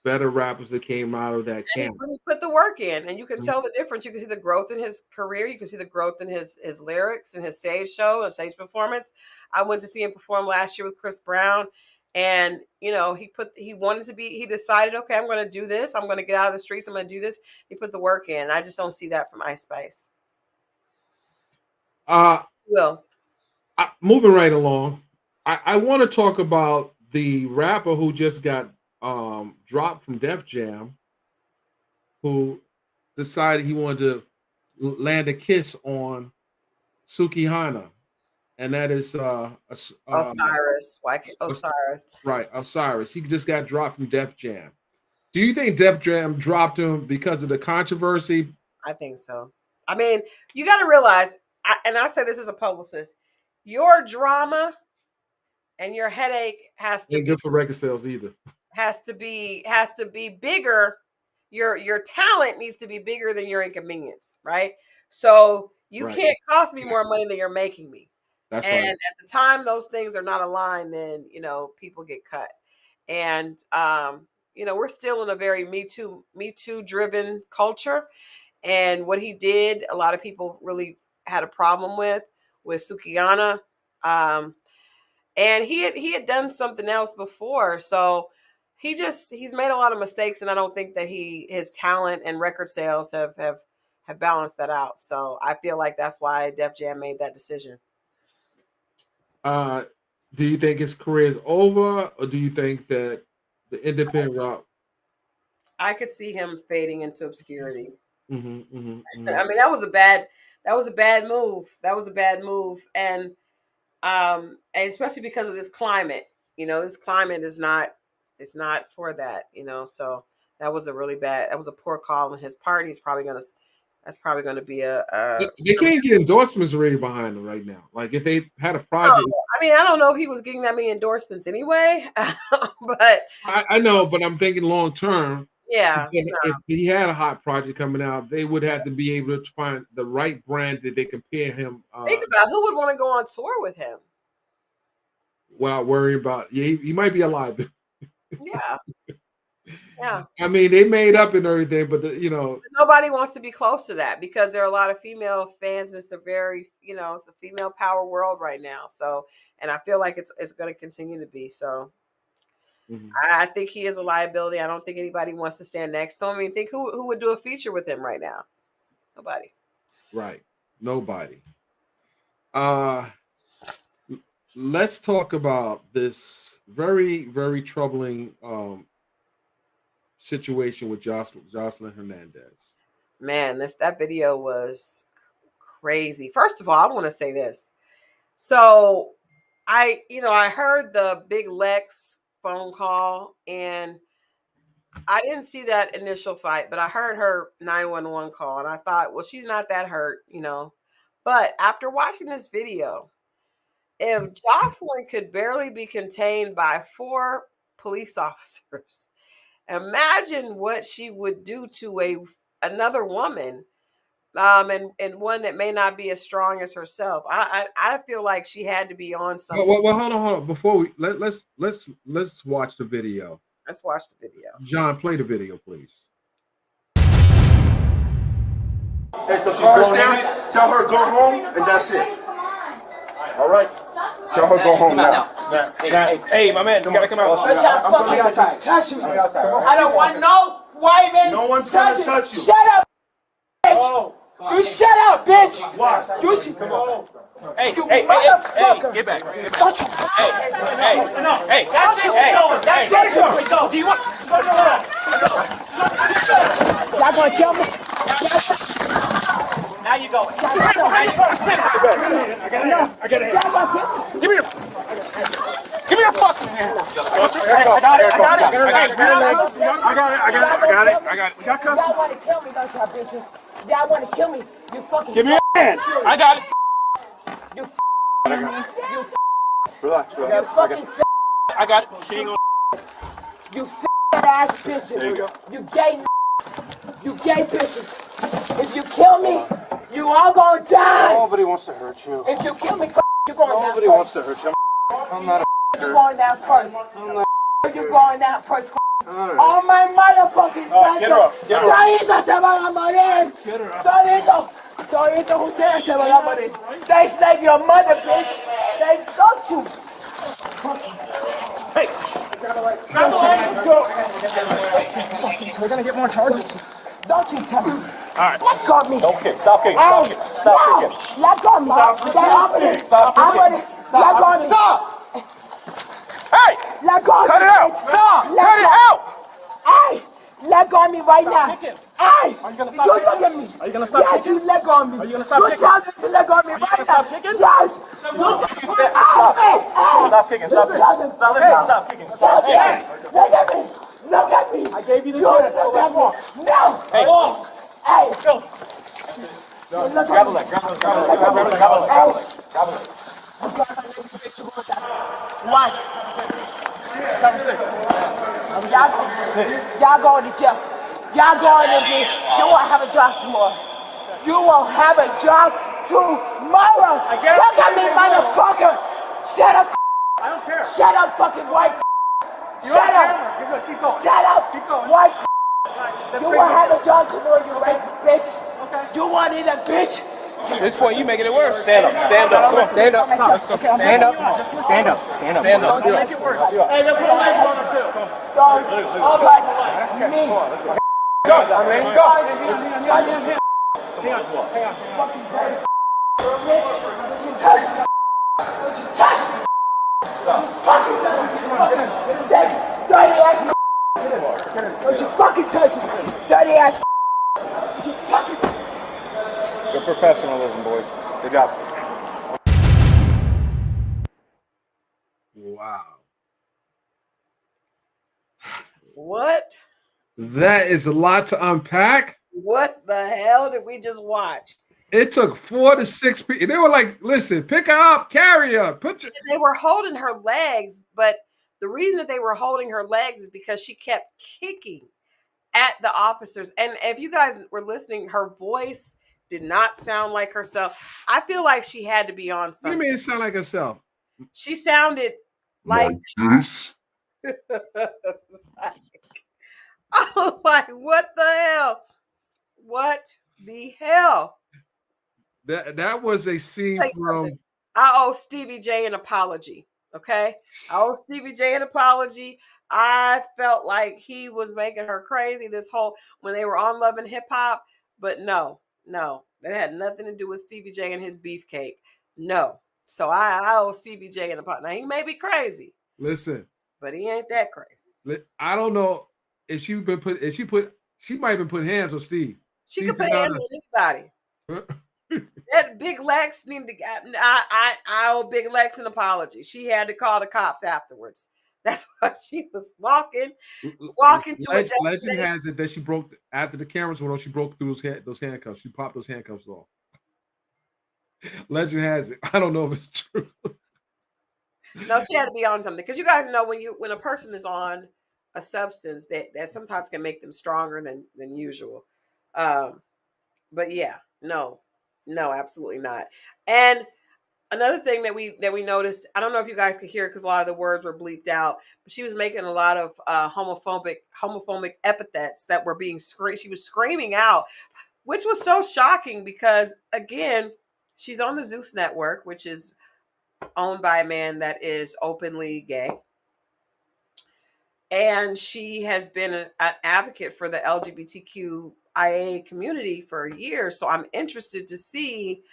better rappers that came out of that camp. He really put the work in, and you can tell the difference. You can see the growth in his career. You can see the growth in his lyrics and his stage show and stage performance. I went to see him perform last year with Chris Brown, and he wanted to be. He decided, okay, I'm going to do this. I'm going to get out of the streets. I'm going to do this. He put the work in. I just don't see that from Ice Spice. Moving right along, I want to talk about the rapper who just got dropped from Def Jam, who decided he wanted to land a kiss on Sukihana, and that is Osiris. Osiris? Right, Osiris. He just got dropped from Def Jam. Do you think Def Jam dropped him because of the controversy? I think so. I mean, you got to realize, and I say this as a publicist, your drama and your headache has to ain't good for record sales either. Has to be bigger. Your talent needs to be bigger than your inconvenience, right? So you can't cost me more money than you're making me. That's right. At the time those things are not aligned, then people get cut. And we're still in a very Me Too driven culture. And what he did, a lot of people really had a problem with Sukihana. And he had done something else before. So he's made a lot of mistakes, and I don't think that his talent and record sales have balanced that out. So I feel like that's why Def Jam made that decision. Do you think his career is over, or do you think that the independent route? I could see him fading into obscurity. I mean, that was a bad move. That was a bad move, and especially because of this climate. This climate is not. It's not for that. So that was a poor call on his part. That's probably going to be They can't get endorsements already behind them right now. Like if they had a project. I mean, I don't know if he was getting that many endorsements anyway, but I know, but I'm thinking long term. Yeah. If he had a hot project coming out, they would have to be able to find the right brand that they can pair him. Think about who would want to go on tour with him. Without worrying about, he might be alive. Yeah. I mean, they made up and everything, but nobody wants to be close to that because there are a lot of female fans. It's a very, it's a female power world right now. So, and I feel like it's going to continue to be. So, I think he is a liability. I don't think anybody wants to stand next to him. I mean, think who would do a feature with him right now? Nobody. Right. Nobody. Let's talk about this very, very troubling situation with Joseline Hernandez. Man, that video was crazy. First of all, I want to say this. So I heard the Big Lex phone call, and I didn't see that initial fight, but I heard her 911 call, and I thought, well, she's not that hurt, you know. But after watching this video, if Joseline could barely be contained by 4 police officers, imagine what she would do to another woman, and one that may not be as strong as herself. I feel like she had to be on something. Well, hold on. Before we let's watch the video. Let's watch the video. John, play the video, please. If the car's there, tell her go home, and that's it. All right? Tell her go home now. Hey, my man, you gotta come out. I'm going outside. Touch me. I don't want no white man. No one's gonna touch you. Shut up, bitch. You shut up, bitch. Why? You should come on. Hey, get back. Don't you? Hey, That's it. Do you want? Y'all gonna kill me? Now you go. I got it. Give me your fucking hand. I got it. We got custody. Y'all want to kill me, don't y'all, bitches? Y'all want to kill me? You fucking. Give me your hand. I got it. You Relax. fucking. I got it. She ain't gonna. You ass bitches. You gay. You gay bitches. If you kill me, you all gonna die. Nobody wants to hurt you. If you kill me, you going down Nobody first. wants to hurt you. I'm not a You going down first. You going down first. Alright. All my motherfucking friends. Get her up. Get her up. Dorito te van a morir. Dorito, ustedes se van a morir. They save your mother, bitch. They don't you. Hey. Let's go. We're gonna get more charges. Don't you tell me. All right. Let go of me. Stop kicking. Stop kicking. Let go of me. Stop kicking. Let go of me. Stop. Hey. Let go of me. Cut it out. Stop. Cut it out. Hey. Let go of me right now. kicking. Hey. Are you gonna stop You kicking? look at me. Are you gonna stop yes, kicking? you let go of me. Are you gonna stop you kicking? tell me to let go of me right gonna now. stop kicking? Yes. You Stop kicking. Stop kicking. Stop kicking. Look at me. Look at me. I gave you the You chance, so look let's at me. walk. No. Hey. Hey. Go. Grab a leg. Watch. Y'all going to jail. Y'all going to jail. You won't have a job tomorrow. You won't have a job tomorrow. Look at me, motherfucker. Shut up. I don't care. Shut up, fucking white. Shut up. Keep going. Shut up, white. You won't have a job tomorrow, you racist bitch. You want it, a bitch. At this point, you making it worse. Stand up. Stand up. Come on. Stand up. Let's go. Stand up. Stand up. Stand up. Don't make it worse. Hey, look, put a leg on it too. All right, me. Go. I'm ready to go. Hang on. Fucking bitch. Touch me. Touch me. Fucking touch me. Dirty ass. Don't you fucking touch me. Dirty ass. You fucking. Good professionalism, boys. Good job. Wow. What? That is a lot to unpack. What the hell did we just watch? It took 4 to 6 people. They were like, listen, pick her up, carry her, They were holding her legs, but the reason that they were holding her legs is because she kept kicking at the officers. And if you guys were listening, her voice did not sound like herself. I feel like she had to be on What do something. you mean it sound like herself? She sounded like Yes. I was like, what the hell? What the hell? That was a scene Like from something. I owe Stevie J an apology. Okay. I owe Stevie J an apology. I felt like he was making her crazy this whole when they were on Love and Hip Hop, but no, that had nothing to do with Stevie J and his beefcake. No. So I owe Stevie J an apology. Now he may be crazy. Listen, but he ain't that crazy. I don't know if she might have been put hands on Steve. She could put hands on anybody. That Big Lex need to. I owe Big Lex an apology. She had to call the cops afterwards. That's why she was walking to a Legend has it that she broke after the cameras went off. She broke through those handcuffs. She popped those handcuffs off. Legend has it. I don't know if it's true. No, she had to be on something because you guys know when a person is on a substance that sometimes can make them stronger than usual. But yeah, no, absolutely not. And another thing that we noticed, I don't know if you guys could hear it because a lot of the words were bleeped out, but she was making a lot of homophobic epithets that were being screamed. She was screaming out, which was so shocking because again, she's on the Zeus network, which is owned by a man that is openly gay. And she has been an advocate for the LGBTQIA community for years. So I'm interested to see,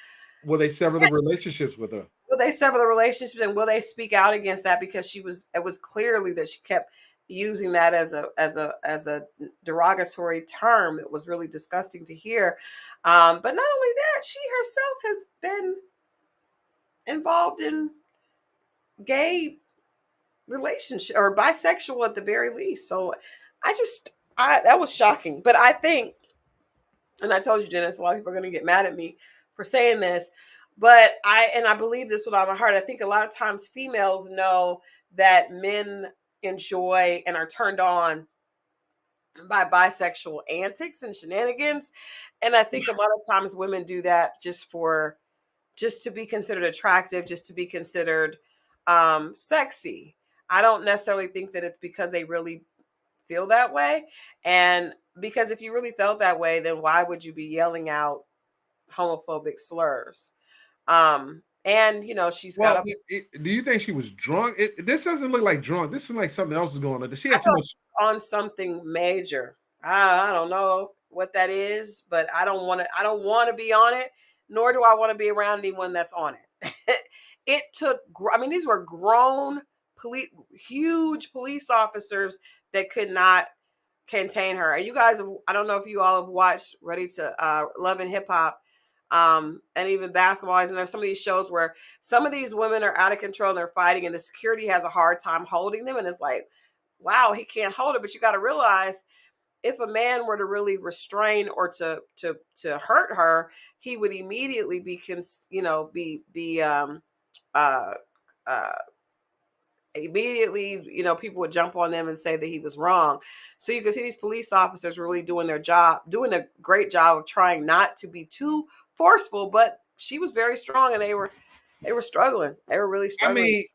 will they sever the relationships with her? Will they sever the relationships and will they speak out against that? Because it was clearly that she kept using that as a derogatory term that was really disgusting to hear. But not only that, she herself has been involved in gay relationship or bisexual at the very least. So that was shocking. But I think, and I told you, Dennis, a lot of people are going to get mad at me for saying this, but I believe this with all my heart. I think a lot of times females know that men enjoy and are turned on by bisexual antics and shenanigans. And I think a lot of times women do that just to be considered attractive, just to be considered sexy. I don't necessarily think that it's because they really feel that way. And because if you really felt that way, then why would you be yelling out homophobic slurs? And she's got do you think she was drunk? This doesn't look like drunk. This is like something else is going on. She had too much on something major. I don't know what that is, but I don't want to be on it, nor do I want to be around anyone that's on it. It took, these were grown huge police officers that could not contain her. And you guys I don't know if you all have watched Ready to Love and Hip Hop, and even Basketball. And there's some of these shows where some of these women are out of control and they're fighting and the security has a hard time holding them. And it's like, wow, he can't hold her. But you got to realize if a man were to really restrain or to hurt her, he would immediately immediately, people would jump on them and say that he was wrong. So you can see these police officers really doing their job, doing a great job of trying not to be too forceful, but she was very strong and they were struggling. They were really struggling.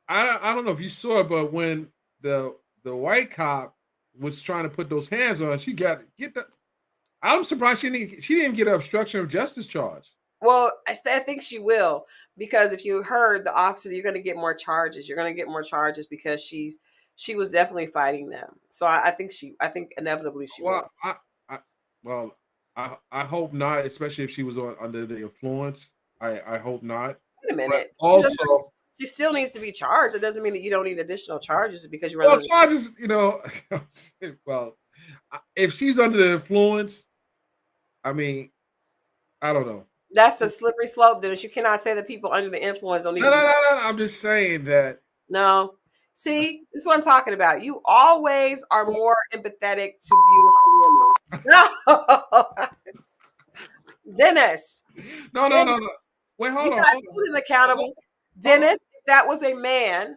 I don't know if you saw it, but when the white cop was trying to put those hands on her, she I'm surprised she didn't get an obstruction of justice charge. Well, I think she will, because if you heard the officer, you're going to get more charges. You're going to get more charges because she was definitely fighting them. So I think inevitably she will. I hope not, especially if she was under the influence. I hope not. Wait a minute. But also, she still needs to be charged. It doesn't mean that you don't need additional charges because you're charges. Well, if she's under the influence, I don't know. That's a slippery slope, Dennis. You cannot say that people under the influence don't need to No. I'm just saying that. No. See, this is what I'm talking about. You always are more empathetic to beautiful women. No. Dennis. No. Wait, hold on. Hold him accountable. Dennis, if that was a man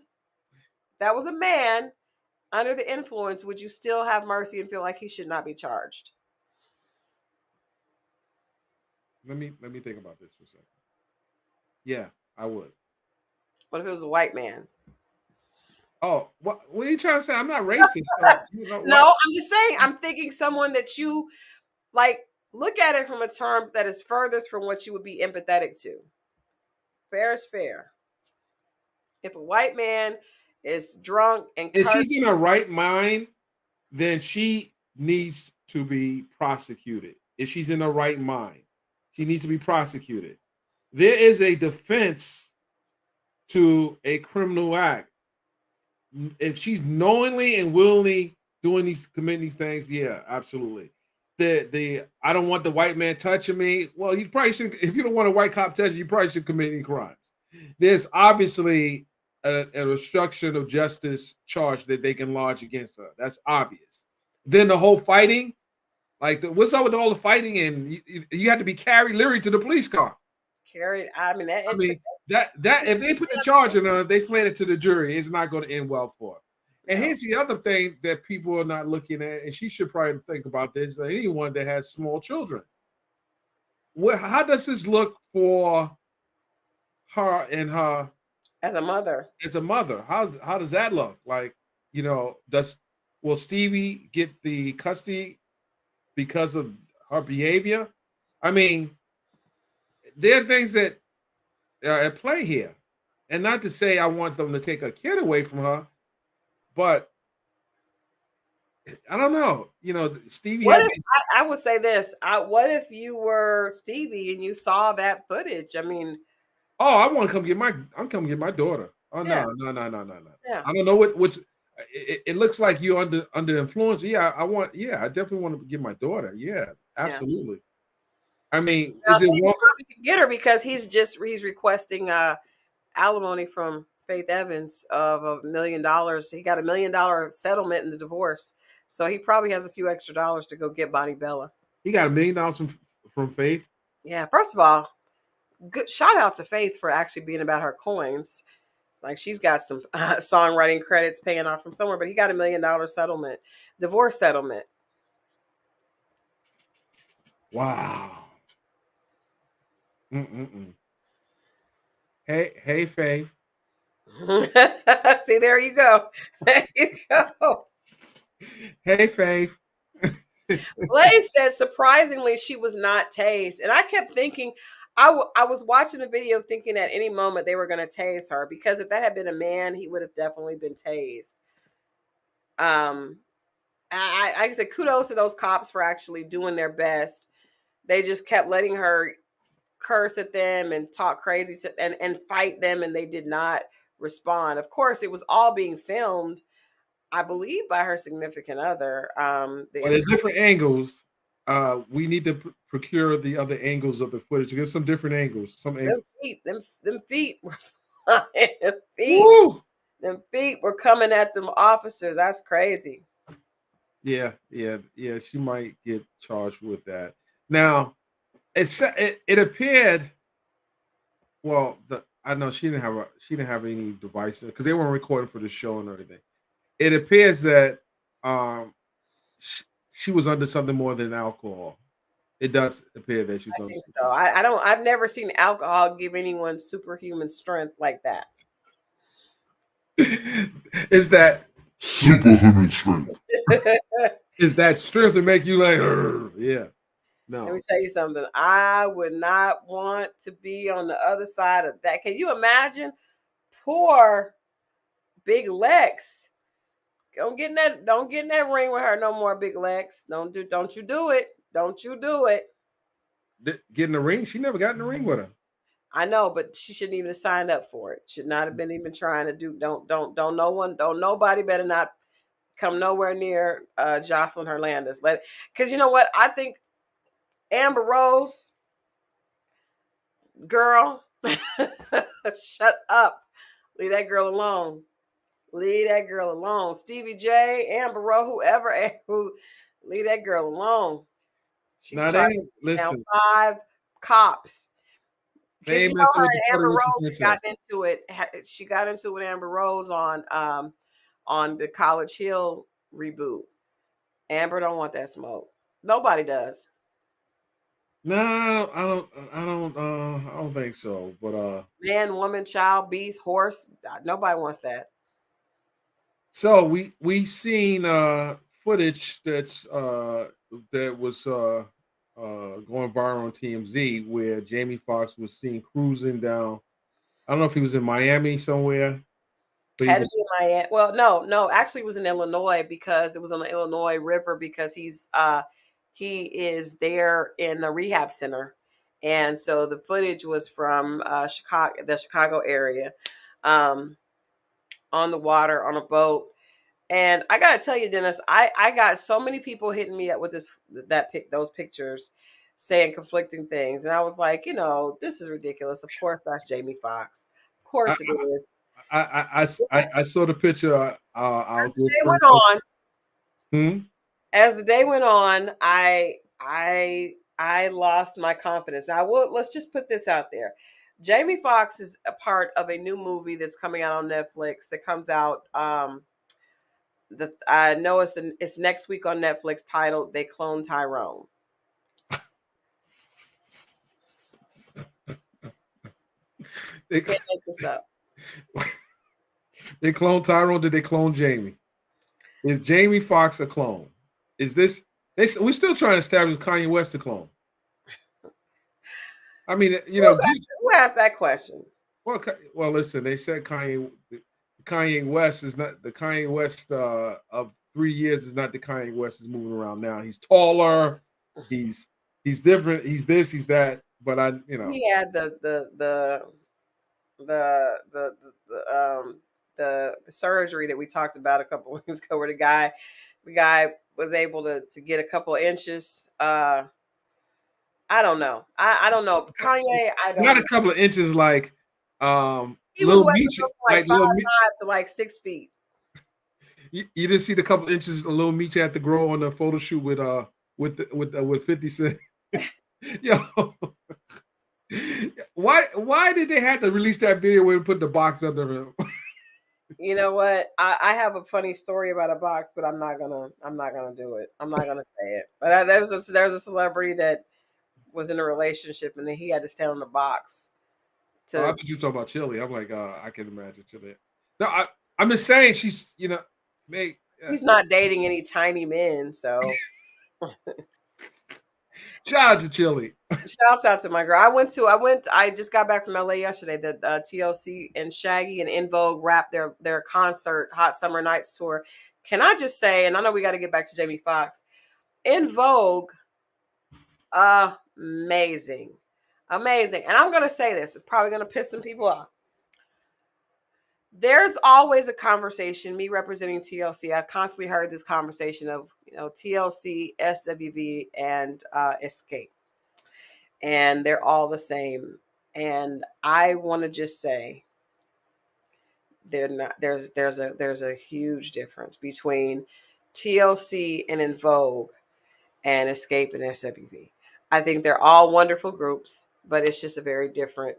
under the influence, would you still have mercy and feel like he should not be charged? Let me think about this for a second. Yeah, I would. What if it was a white man? Oh, what are you trying to say? I'm not racist. No, I'm just saying, I'm thinking someone that you look at it from a term that is furthest from what you would be empathetic to. Fair is fair. If a white man is drunk and if she's in her right mind, then she needs to be prosecuted. If she's in her right mind, she needs to be prosecuted. There is a defense to a criminal act. If she's knowingly and willingly committing these things, yeah, absolutely. I don't want the white man touching me. Well, you probably should. If you don't want a white cop touching you, probably should commit any crimes. There's obviously an obstruction of justice charge that they can lodge against her. That's obvious. Then the whole fighting, like what's up with all the fighting? And you had to be carried literally to the police car. Carried. I mean, that if they put the charge on her, they played it to the jury. It's not going to end well for her. And here's the other thing that people are not looking at, and she should probably think about this. Anyone that has small children, how does this look for her and her as a mother? As a mother, how does that look? Like, will Stevie get the custody because of her behavior? I mean, there are things that are at play here, and not to say I want them to take a kid away from her. But I don't know. Stevie. I would say this. What if you were Stevie and you saw that footage? I mean, I want to come get my daughter. Oh yeah. No. Yeah. I don't know what's. It looks like you're under influence. Yeah, I definitely want to get my daughter. Yeah, absolutely. Yeah. I mean, is it can get her because he's requesting alimony from Faith Evans of $1 million. He got $1 million settlement in the divorce, so he probably has a few extra dollars to go get Bonnie Bella. He got $1 million from Faith. Yeah. First of all, good shout out to Faith for actually being about her coins. Like she's got some songwriting credits paying off from somewhere, but he got $1 million settlement, divorce settlement. Wow. Hey, Faith. See, there you go. There you go. Hey, Faith. Blaze said, surprisingly, she was not tased. And I kept thinking, I was watching the video thinking at any moment they were going to tase her, because if that had been a man, he would have definitely been tased. I said kudos to those cops for actually doing their best. They just kept letting her curse at them and talk crazy and fight them, and they did not respond. Of course, it was all being filmed, I believe, by her significant other. There's different angles. We need to procure the other angles of the footage. There's some different angles. Them feet were flying. Them feet were coming at them officers. That's crazy. Yeah. She might get charged with that. Now, it appeared. Well, I know she didn't have any devices because they weren't recording for the show and everything. It appears that she was under something more than alcohol. It does appear that she's under. So I've never seen alcohol give anyone superhuman strength like that. Is that superhuman strength? Is that strength to make you like, yeah? No. Let me tell you something. I would not want to be on the other side of that. Can you imagine? Poor Big Lex. Don't get in that ring with her no more, Big Lex. Don't you do it. Don't you do it. Get in the ring? She never got in the ring with her. I know, but she shouldn't even have signed up for it. Should not have been even trying to do. Don't nobody better not come nowhere near Joseline Hernandez. Because you know what? I think Amber Rose, girl, shut up. Leave that girl alone. Leave that girl alone. Stevie J, Amber Rose, who leave that girl alone. She's trying down 5 cops. You know her and Amber Rose got into it. She got into it with Amber Rose on the College Hill reboot. Amber don't want that smoke. Nobody does. No, I don't think so. But man, woman, child, beast, horse, nobody wants that. So we seen footage that was going viral on TMZ where Jaime Foxx was seen cruising down. I don't know if he was in Miami somewhere. Had to be in Miami. Well, no, actually it was in Illinois because it was on the Illinois River because he is there in a rehab center. And so the footage was from the Chicago area, on the water, on a boat. And I got to tell you, Dennis, I got so many people hitting me up with those pictures saying conflicting things. And I was like, this is ridiculous. Of course, that's Jaime Foxx. Of course it is. I saw the picture. I'll go They first. went on. Hmm? As the day went on, I lost my confidence. Now, let's just put this out there. Jamie Foxx is a part of a new movie that's coming out on Netflix that comes out. I know it's next week on Netflix, titled "They Clone Tyrone." They, Can't make this up. they clone Tyrone. Did they clone Jamie? Is Jamie Foxx a clone? Is this? We're still trying to establish Kanye West a clone. I mean, you know, Who asked that question? well, listen. They said Kanye West is not the Kanye West of 3 years. Is not the Kanye West is moving around now. He's taller. He's different. He's this. He's that. But He had the surgery that we talked about a couple of weeks ago, where the guy was able to get a couple of inches. I don't know. I don't know. Kanye, I don't not know. a couple of inches, like He was little weighing Meech, like like 5'5" to like 6 feet. You didn't see the couple inches a little Meech had to grow on the photo shoot with 50 Cent. Yo, why did they have to release that video where we put the box under him? You know what? I have a funny story about a box, but I'm not gonna do it. I'm not gonna say it. But there's a celebrity that was in a relationship, and then he had to stand on the box. I thought you were talking about Chili. I'm like, I can imagine Chili. No, I'm just saying she's, he's not dating any tiny men, so. Shout out to Chili. Shouts out to my girl. I just got back from LA yesterday. The TLC and Shaggy and In Vogue wrapped their concert Hot Summer Nights tour. Can I just say, and I know we got to get back to Jamie Foxx, In Vogue, amazing. And I'm going to say this, it's probably going to piss some people off. There's always a conversation, me representing TLC. I've constantly heard this conversation of, TLC, SWV, and Escape. And they're all the same. And I want to just say, they're not. There's a huge difference between TLC and In Vogue and Escape and SWV. I think they're all wonderful groups, but it's just a very different.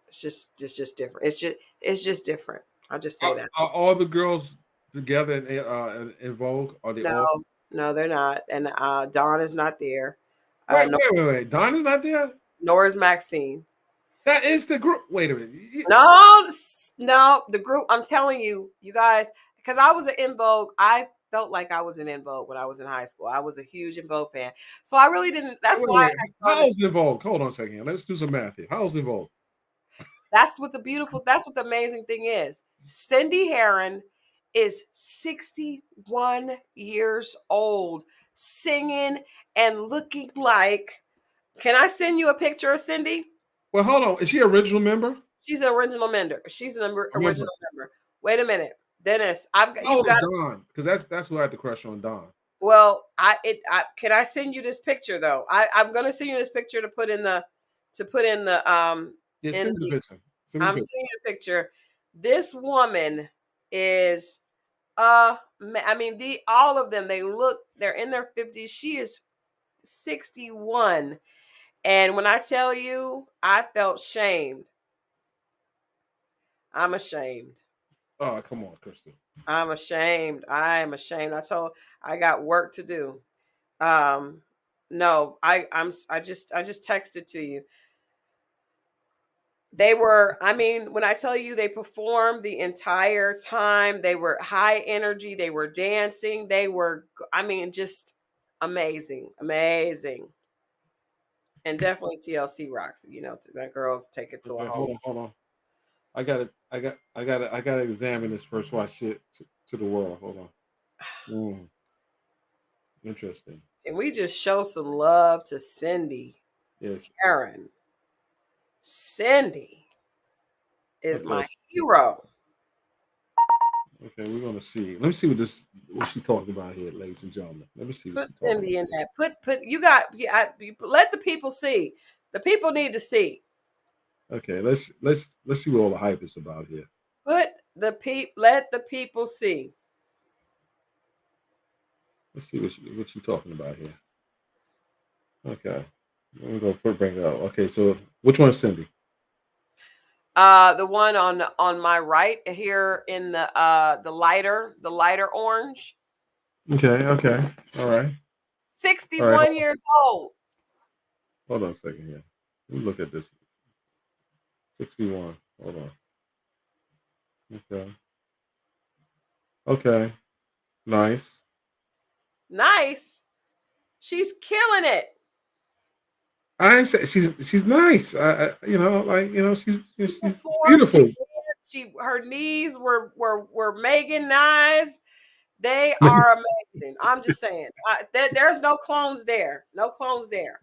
It's just different. It's just different. I'll just say that. Are all the girls together in Vogue? Are they all? No, they're not. And Dawn is not there. Wait. Dawn is not there? Nor is Maxine. That is the group. Wait a minute. No, the group. I'm telling you, you guys, because I was an In Vogue. I felt like I was an In Vogue when I was in high school. I was a huge In Vogue fan. So I really didn't. That's why. How's In Vogue? Hold on a second. Let's do some math here. How's In Vogue? That's what the amazing thing is. Cindy Herron is 61 years old, singing and looking like. Can I send you a picture of Cindy? Well, hold on. Is she an original member? She's an original member. She's an original member. Wait a minute, Dennis. I've got you got Dawn, because that's who I had to crush on, Dawn. Well, can I send you this picture though? I'm gonna send you this picture to put in the Yeah, send me the picture. I'm sending you a picture. This woman is I mean, all of them, they're in their 50s. She is 61. And when I tell you, I felt shamed. I'm ashamed. Oh, come on, Crystal. I'm ashamed. I am ashamed. I got work to do. No, I just texted to you. They were, when I tell you they performed the entire time, they were high energy, they were dancing, they were, just amazing. And definitely TLC rocks. That girls take it to a whole. Hold on. I gotta examine this first. Watch it to the world. Hold on. Interesting. Can we just show some love to Cindy? Yes. Karen. Cindy is my hero. Okay, we're gonna see. Let me see what she's talking about here, ladies and gentlemen. Let me see. Put Cindy in that. Let the people see. The people need to see. Okay, let's see what all the hype is about here. Put Let the people see. Let's see what you talking about here. Okay. Let me go bring it up. Okay, so which one is Cindy? The one on my right here in the lighter orange. Okay. All right. 61 years old. Hold on a second here. Let me look at this. 61. Hold on. Okay. Okay. Nice. Nice. She's killing it. I ain't say she's nice. She's beautiful. Her knees were Meganized. They are amazing. I'm just saying. There's no clones there. No clones there.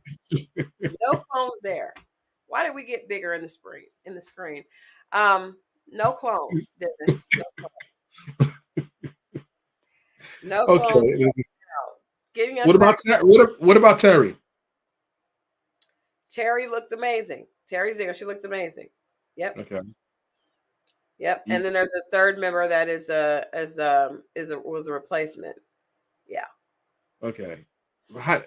No clones there. Why did we get bigger in the screen? No clones, Dennis. No clones. Okay. What about Terry? Terry looked amazing. Terry's there. She looked amazing. Yep. Okay. Yep. And then there's this third member that was a replacement. Yeah. Okay. I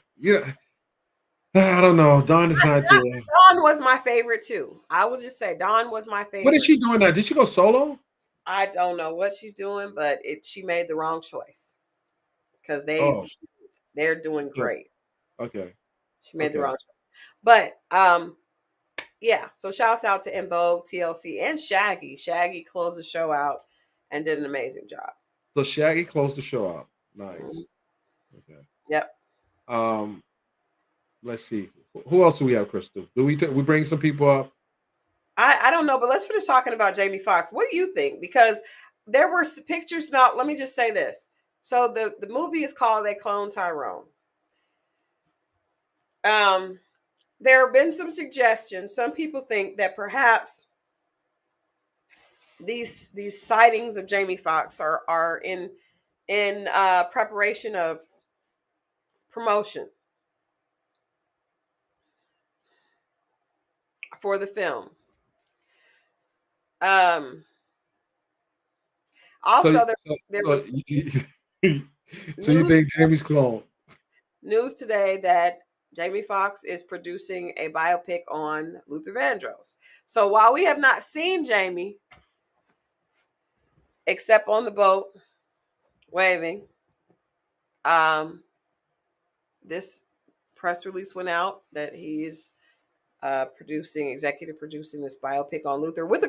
don't know. Dawn is not there. Dawn was my favorite too. I will just say Dawn was my favorite. What is she doing now? Did she go solo? I don't know what she's doing, but she made the wrong choice because they're doing great. Okay. She made the wrong choice. But yeah, so shouts out to Vogue, TLC, and Shaggy. Shaggy closed the show out and did an amazing job. So Shaggy closed the show out. Nice. Okay. Yep. Let's see. Who else do we have, Crystal? Do we bring some people up? I don't know, but let's finish talking about Jamie Foxx. What do you think? Because there were pictures. Now, let me just say this. So the movie is called They Clone Tyrone. There have been some suggestions. Some people think that perhaps these sightings of Jamie Foxx are in preparation of promotion for the film. Also, so you think Jamie's clone? News today that Jamie Foxx is producing a biopic on Luther Vandross. So while we have not seen Jamie, except on the boat waving, this press release went out that he's executive producing this biopic on Luther with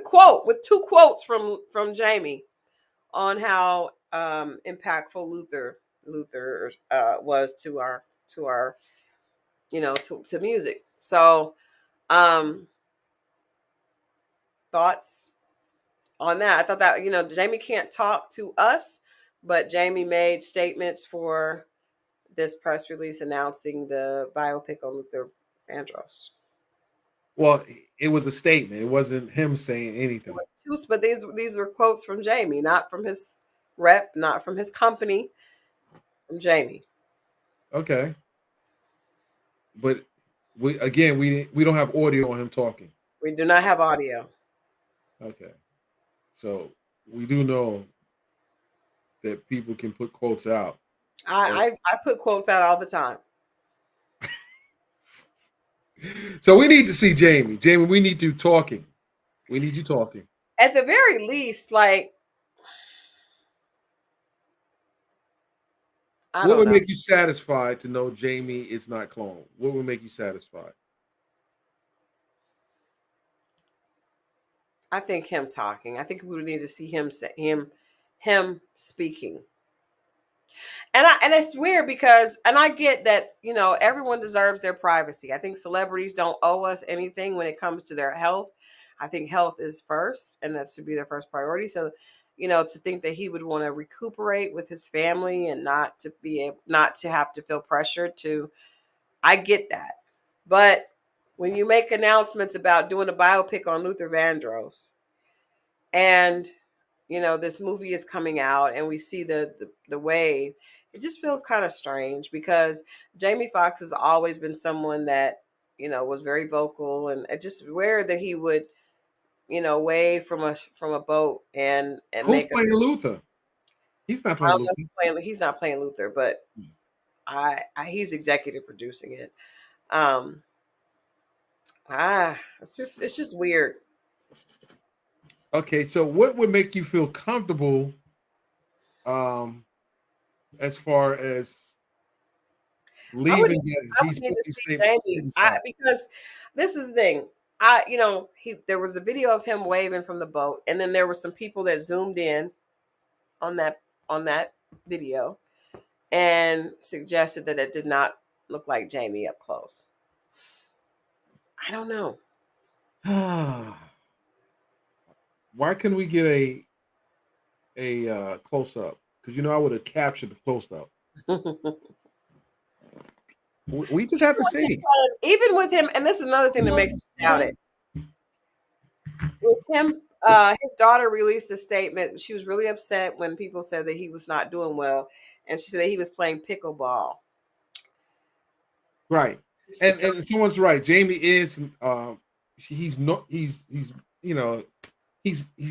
two quotes from Jamie on how impactful Luther was to our to music. So thoughts on that? I thought that Jamie can't talk to us, but Jamie made statements for this press release announcing the biopic on Luther Vandross. Well, it was a statement. It wasn't him saying anything. But these were quotes from Jamie, not from his rep, not from his company, from Jamie. Okay. But we don't have audio on him talking. We do not have audio. Okay. So we do know that people can put quotes out. I put quotes out all the time. So we need to see Jamie. Jamie, we need you talking. We need you talking. At the very least, like, what would make you satisfied to know Jamie is not cloned? What would make you satisfied? I think him talking. I think we would need to see him speaking. And it's weird because, and I get that, everyone deserves their privacy. I think celebrities don't owe us anything when it comes to their health. I think health is first, and that should be their first priority. So, to think that he would want to recuperate with his family and not to have to feel pressured to, I get that. But when you make announcements about doing a biopic on Luther Vandross, and this movie is coming out, and we see the wave, it just feels kind of strange because Jamie Foxx has always been someone that was very vocal, and it just weird that he would wave from a boat and Who's make playing Luther? He's not I playing don't know Luther. if he's not playing Luther, but he's executive producing it. It's just weird. Okay, so what would make you feel comfortable as far as I would leaving I would these need to these see statements Jamie inside? because this is the thing. There was a video of him waving from the boat, and then there were some people that zoomed in on that video and suggested that it did not look like Jamie up close. I don't know. Why couldn't we get a close up? Because I would have captured the close up. We just have to see. Even with him, and this is another thing that makes me doubt it. With him, his daughter released a statement. She was really upset when people said that he was not doing well, and she said that he was playing pickleball. Right, and someone's right. Jamie is he's not he's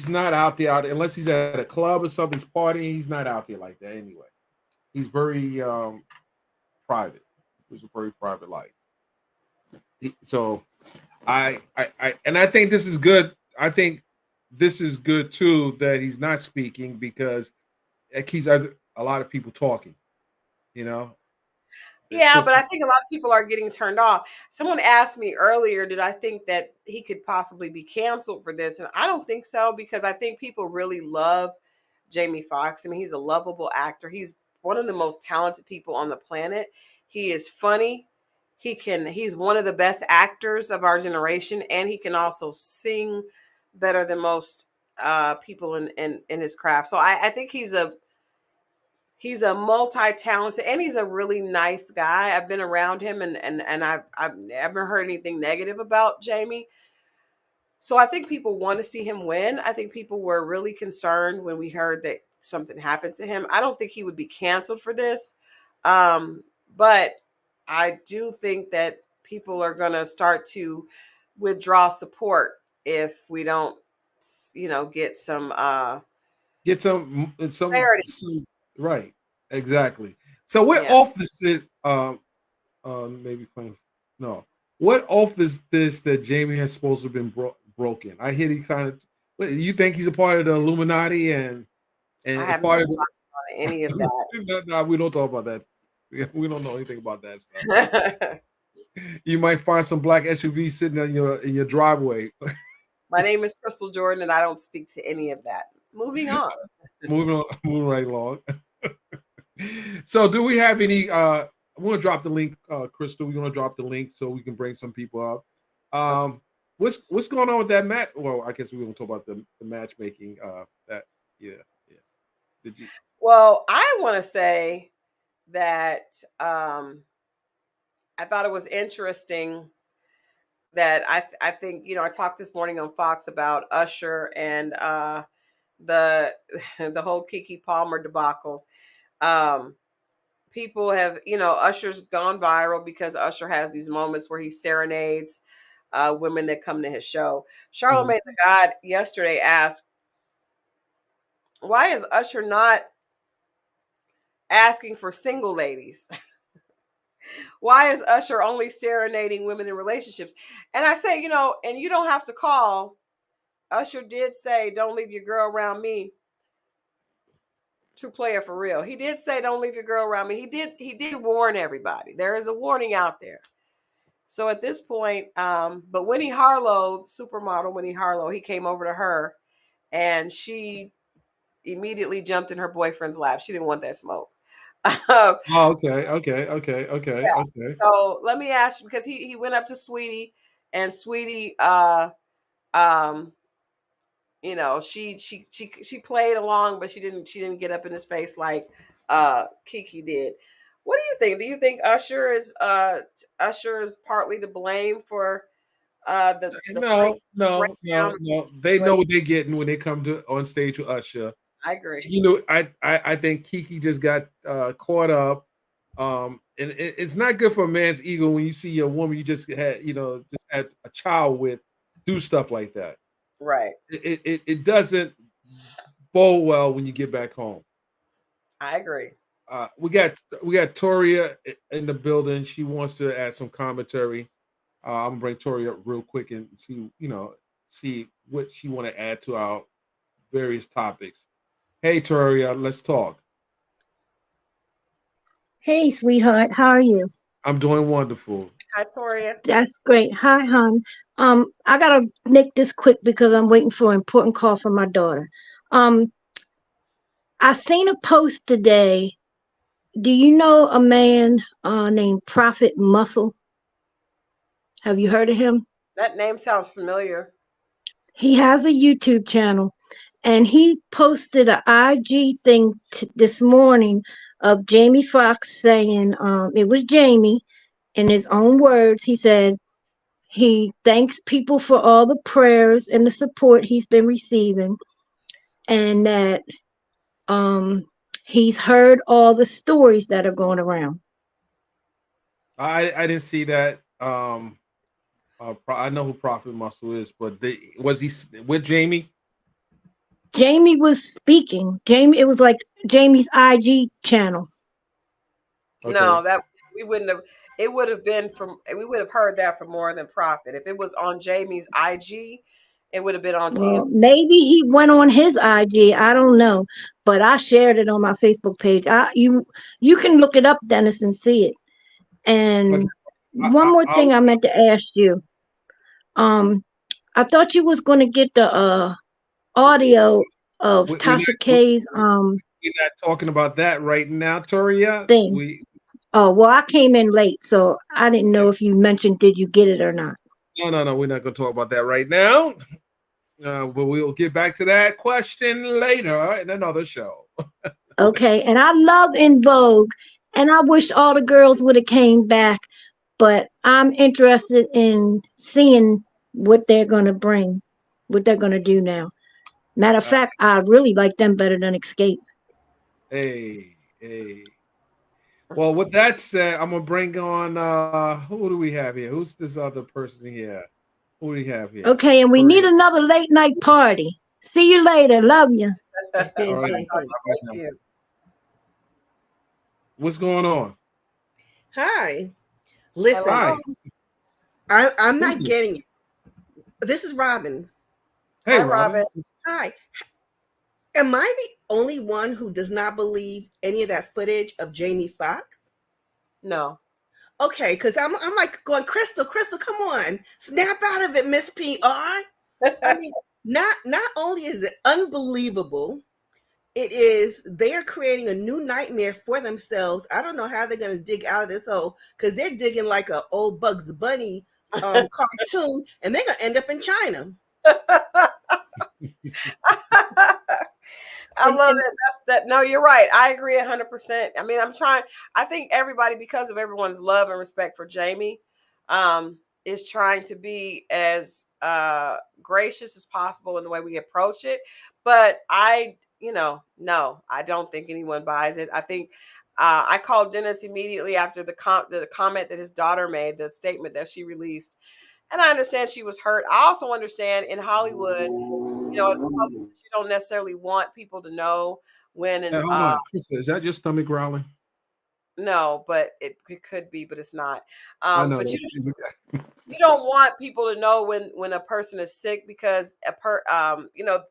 not out there unless he's at a club or something. He's partying. He's not out there like that anyway. He's very private. It's a very private life. So I think this is good. I think this is good too that he's not speaking because it keeps a lot of people talking. Yeah, but I think a lot of people are getting turned off. Someone asked me earlier, did I think that he could possibly be canceled for this? And I don't think so because I think people really love Jamie Foxx. I mean, he's a lovable actor. He's one of the most talented people on the planet. He is funny. He's one of the best actors of our generation, and he can also sing better than most people in his craft. So I think he's a multi-talented, and he's a really nice guy. I've been around him, and I've never heard anything negative about Jamie. So I think people want to see him win. I think people were really concerned when we heard that something happened to him. I don't think he would be canceled for this, but I do think that people are going to start to withdraw support if we don't, get some clarity. Right, exactly. So what Yeah. office is maybe playing? No, what office this that Jamie has supposed to have been broken? I hear he kind of. You think he's a part of the Illuminati and I a haven't part of thought about any of that. No, we don't talk about that. We don't know anything about that stuff. My You might find some black SUV sitting in your driveway. name is Crystal Jordan, and I don't speak to any of that. Moving on. moving right along. So, do we have any? I want to drop the link, Crystal. We're going to drop the link so we can bring some people up. What's going on with that match? Well, I guess we're going to talk about the matchmaking. Yeah. Did you? Well, I want to say that I thought it was interesting that I think I talked this morning on Fox about Usher and the the whole Keke Palmer debacle. People have Usher's gone viral because Usher has these moments where he serenades women that come to his show. Charlamagne the God yesterday asked, why is Usher not asking for single ladies? Why is Usher only serenading women in relationships? And I say, and you don't have to call. Usher did say, don't leave your girl around me. True player for real. He did say, don't leave your girl around me. He did warn everybody. There is a warning out there. So at this point, but Winnie Harlow, supermodel Winnie Harlow, he came over to her and she immediately jumped in her boyfriend's lap. She didn't want that smoke. Okay. Yeah. So let me ask you, because he went up to Sweetie, and Sweetie, she played along, but she didn't get up in his face like Keke did. What do you think? Do you think Usher is partly to blame for the No. breakdown? They know what they're getting when they come on stage with Usher. I agree. I think Keke just got caught up. And it's not good for a man's ego when you see a woman you just had a child with do stuff like that. Right. It doesn't bode well when you get back home. I agree. We got Toria in the building. She wants to add some commentary. I'm gonna bring Toria up real quick and see what she want to add to our various topics. Hey Toria, let's talk. Hey, sweetheart, how are you? I'm doing wonderful. Hi, Toria. That's great. Hi, hon. I gotta make this quick because I'm waiting for an important call from my daughter. Um, I seen a post today. Do you know a man named Prophet Muscle? Have you heard of him? That name sounds familiar. He has a YouTube channel, and he posted an IG thing this morning of Jamie Foxx saying, it was Jamie, in his own words, he said, he thanks people for all the prayers and the support he's been receiving, and that he's heard all the stories that are going around. I didn't see that. I know who Prophet Muscle is, but was he with Jamie? Jamie was speaking. It was like Jamie's IG channel. Okay. No, that we wouldn't have. It would have been we would have heard that from more than Prophet. If it was on Jamie's IG, it would have been on Well, TMZ. maybe he went on his IG. I don't know, but I shared it on my Facebook page. You can look it up, Dennis, and see it. And one more thing I meant to ask you. I thought you was going to get the audio of Tasha K's We're not talking about that right now, Toria. thing. Oh, well, I came in late, so I didn't know if you mentioned did you get it or not. No. We're not going to talk about that right now. But we'll get back to that question later in another show. Okay, and I love In Vogue, and I wish all the girls would have came back, but I'm interested in seeing what they're going to bring, what they're going to do now. Matter of fact, I really like them better than Escape. Hey. Well, with that said, I'm gonna bring on who do we have here? Who's this other person here? Who do we have here? Okay, and we need another late night party. See you later. Love you. All right. Thank you. What's going on? Hi. Listen, Hi. I'm not getting it. This is Robin. Hey, Hi, Robin. Hi. Am I the only one who does not believe any of that footage of Jamie Foxx? No. Okay, because I'm like going, Crystal, come on. Snap out of it, Miss PR. I mean, not only is it unbelievable, it is they're creating a new nightmare for themselves. I don't know how they're going to dig out of this hole because they're digging like an old Bugs Bunny cartoon, and they're going to end up in China. I love it. No, you're right. I agree 100%. I mean, I think everybody, because of everyone's love and respect for Jamie, is trying to be as gracious as possible in the way we approach it. But no, I don't think anyone buys it. I think I called Dennis immediately after the comment that his daughter made, the statement that she released. And I understand she was hurt. I also understand in Hollywood, as a publicist, you don't necessarily want people to know when. And hold on, is that your stomach growling? No, but it could be, but it's not. I know. But you don't want people to know when a person is sick because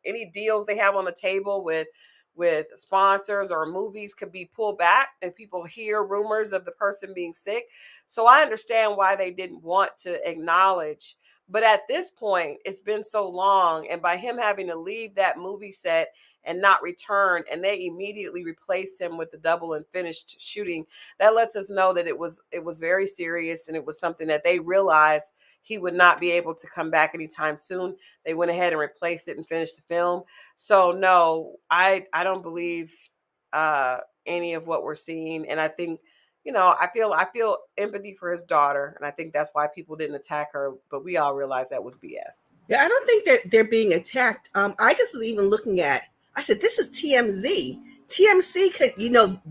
any deals they have on the table with sponsors or movies could be pulled back and people hear rumors of the person being sick. So I understand why they didn't want to acknowledge. But at this point, it's been so long. And by him having to leave that movie set and not return, and they immediately replace him with the double and finished shooting, that lets us know that it was very serious and it was something that they realized he would not be able to come back anytime soon. They went ahead and replaced it and finished the film. So no, I don't believe any of what we're seeing. And I think, I feel empathy for his daughter. And I think that's why people didn't attack her. But we all realized that was BS. Yeah, I don't think that they're being attacked. I just was even looking at, I said, this is TMZ. TMZ could,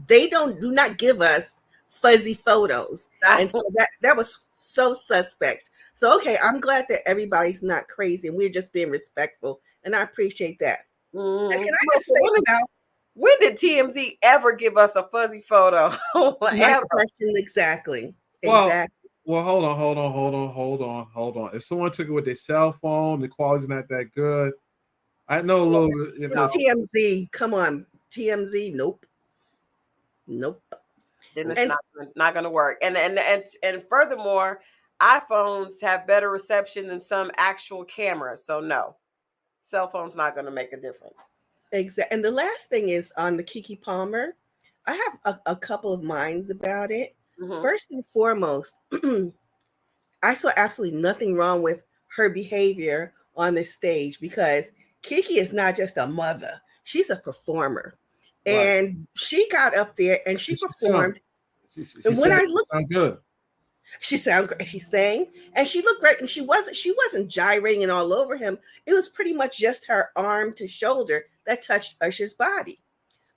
they do not give us fuzzy photos. And so that was so suspect. So, okay, I'm glad that everybody's not crazy and we're just being respectful. And I appreciate that. Mhm. And can I just say about When did TMZ ever give us a fuzzy photo? my Ever? question exactly? Well, Exactly. well, hold on. If someone took it with their cell phone, the quality's not that good. I know a little bit. If It's TMZ. Come on. TMZ. Nope. Nope. Then it's And not going to work. And furthermore, iPhones have better reception than some actual cameras. So no, cell phone's not going to make a difference. exactly. And the last thing is on the Keke Palmer. I have a couple of minds about it. Mhm. First and foremost, I saw absolutely nothing wrong with her behavior on the stage because Keke is not just a mother; she's a performer, Right. and she got up there and she performed. She And when I sound looked, good. she sounded great. She sang and she looked great, and she wasn't gyrating and all over him. It was pretty much just her arm to shoulder that touched Usher's body.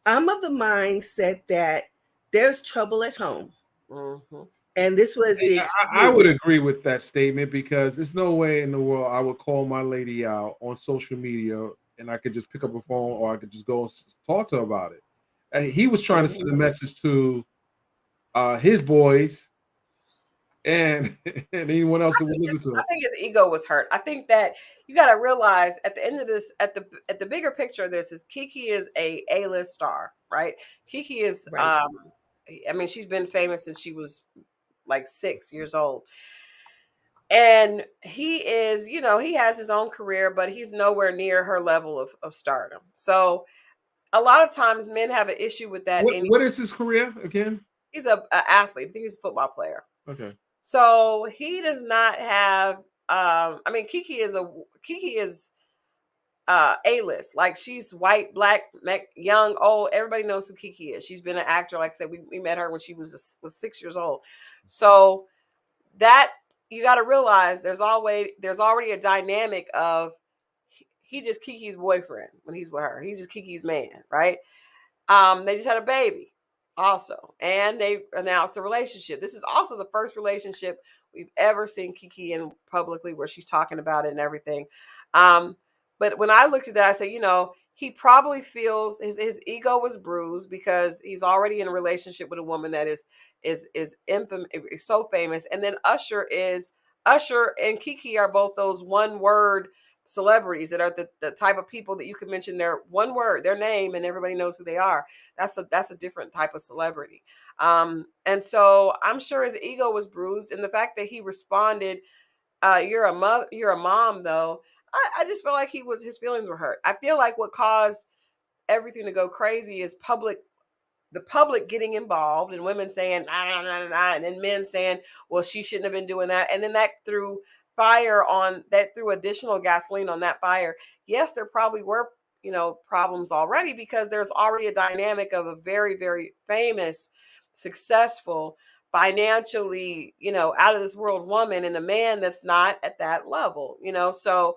I'm of the mindset that there's trouble at home, Mhm. and this was the I would agree with that statement because there's no way in the world I would call my lady out on social media and I could just pick up a phone or I could just go and talk to her about it. He was trying to send a message to his boys and and anyone else that would listen to I him. think his ego was hurt. I think that you got to realize at the end of this, at the bigger picture of this, is Keke is a A-list star, right? Keke is, Right. I mean, she's been famous since she was like 6 years old. And he is, you know, he has his own career, but he's nowhere near her level of stardom. So a lot of times men have an issue with that. What is his career again? He's a athlete. I think he's a football player. Okay. So he does not have. I mean, Keke is A-list. Like she's white, black, young, old. Everybody knows who Keke is. She's been an actor. Like I said, we met her when she was 6 years old. So that you got to realize there's already a dynamic of he just Keke's boyfriend when he's with her. He's just Keke's man, right? They just had a baby also, and they announced the relationship. This is also the first relationship we've ever seen Keke in publicly where she's talking about it and everything. But when I looked at that, I said, you know, he probably feels his ego was bruised because he's already in a relationship with a woman that is infamous, is so famous. And then Usher and Keke are both those one word celebrities that are the type of people that you can mention their one word, their name, and everybody knows who they are. That's a different type of celebrity. And so I'm sure his ego was bruised. And the fact that he responded, you're a mother, you're a mom, though, I just feel like his feelings were hurt. I feel like what caused everything to go crazy is the public getting involved and women saying, nah, nah, nah, nah, and then men saying, well, she shouldn't have been doing that. And then that threw additional gasoline on that fire. Yes, there probably were, you know, problems already because there's already a dynamic of a very, very famous, successful, financially, you know, out of this world woman and a man that's not at that level, you know. So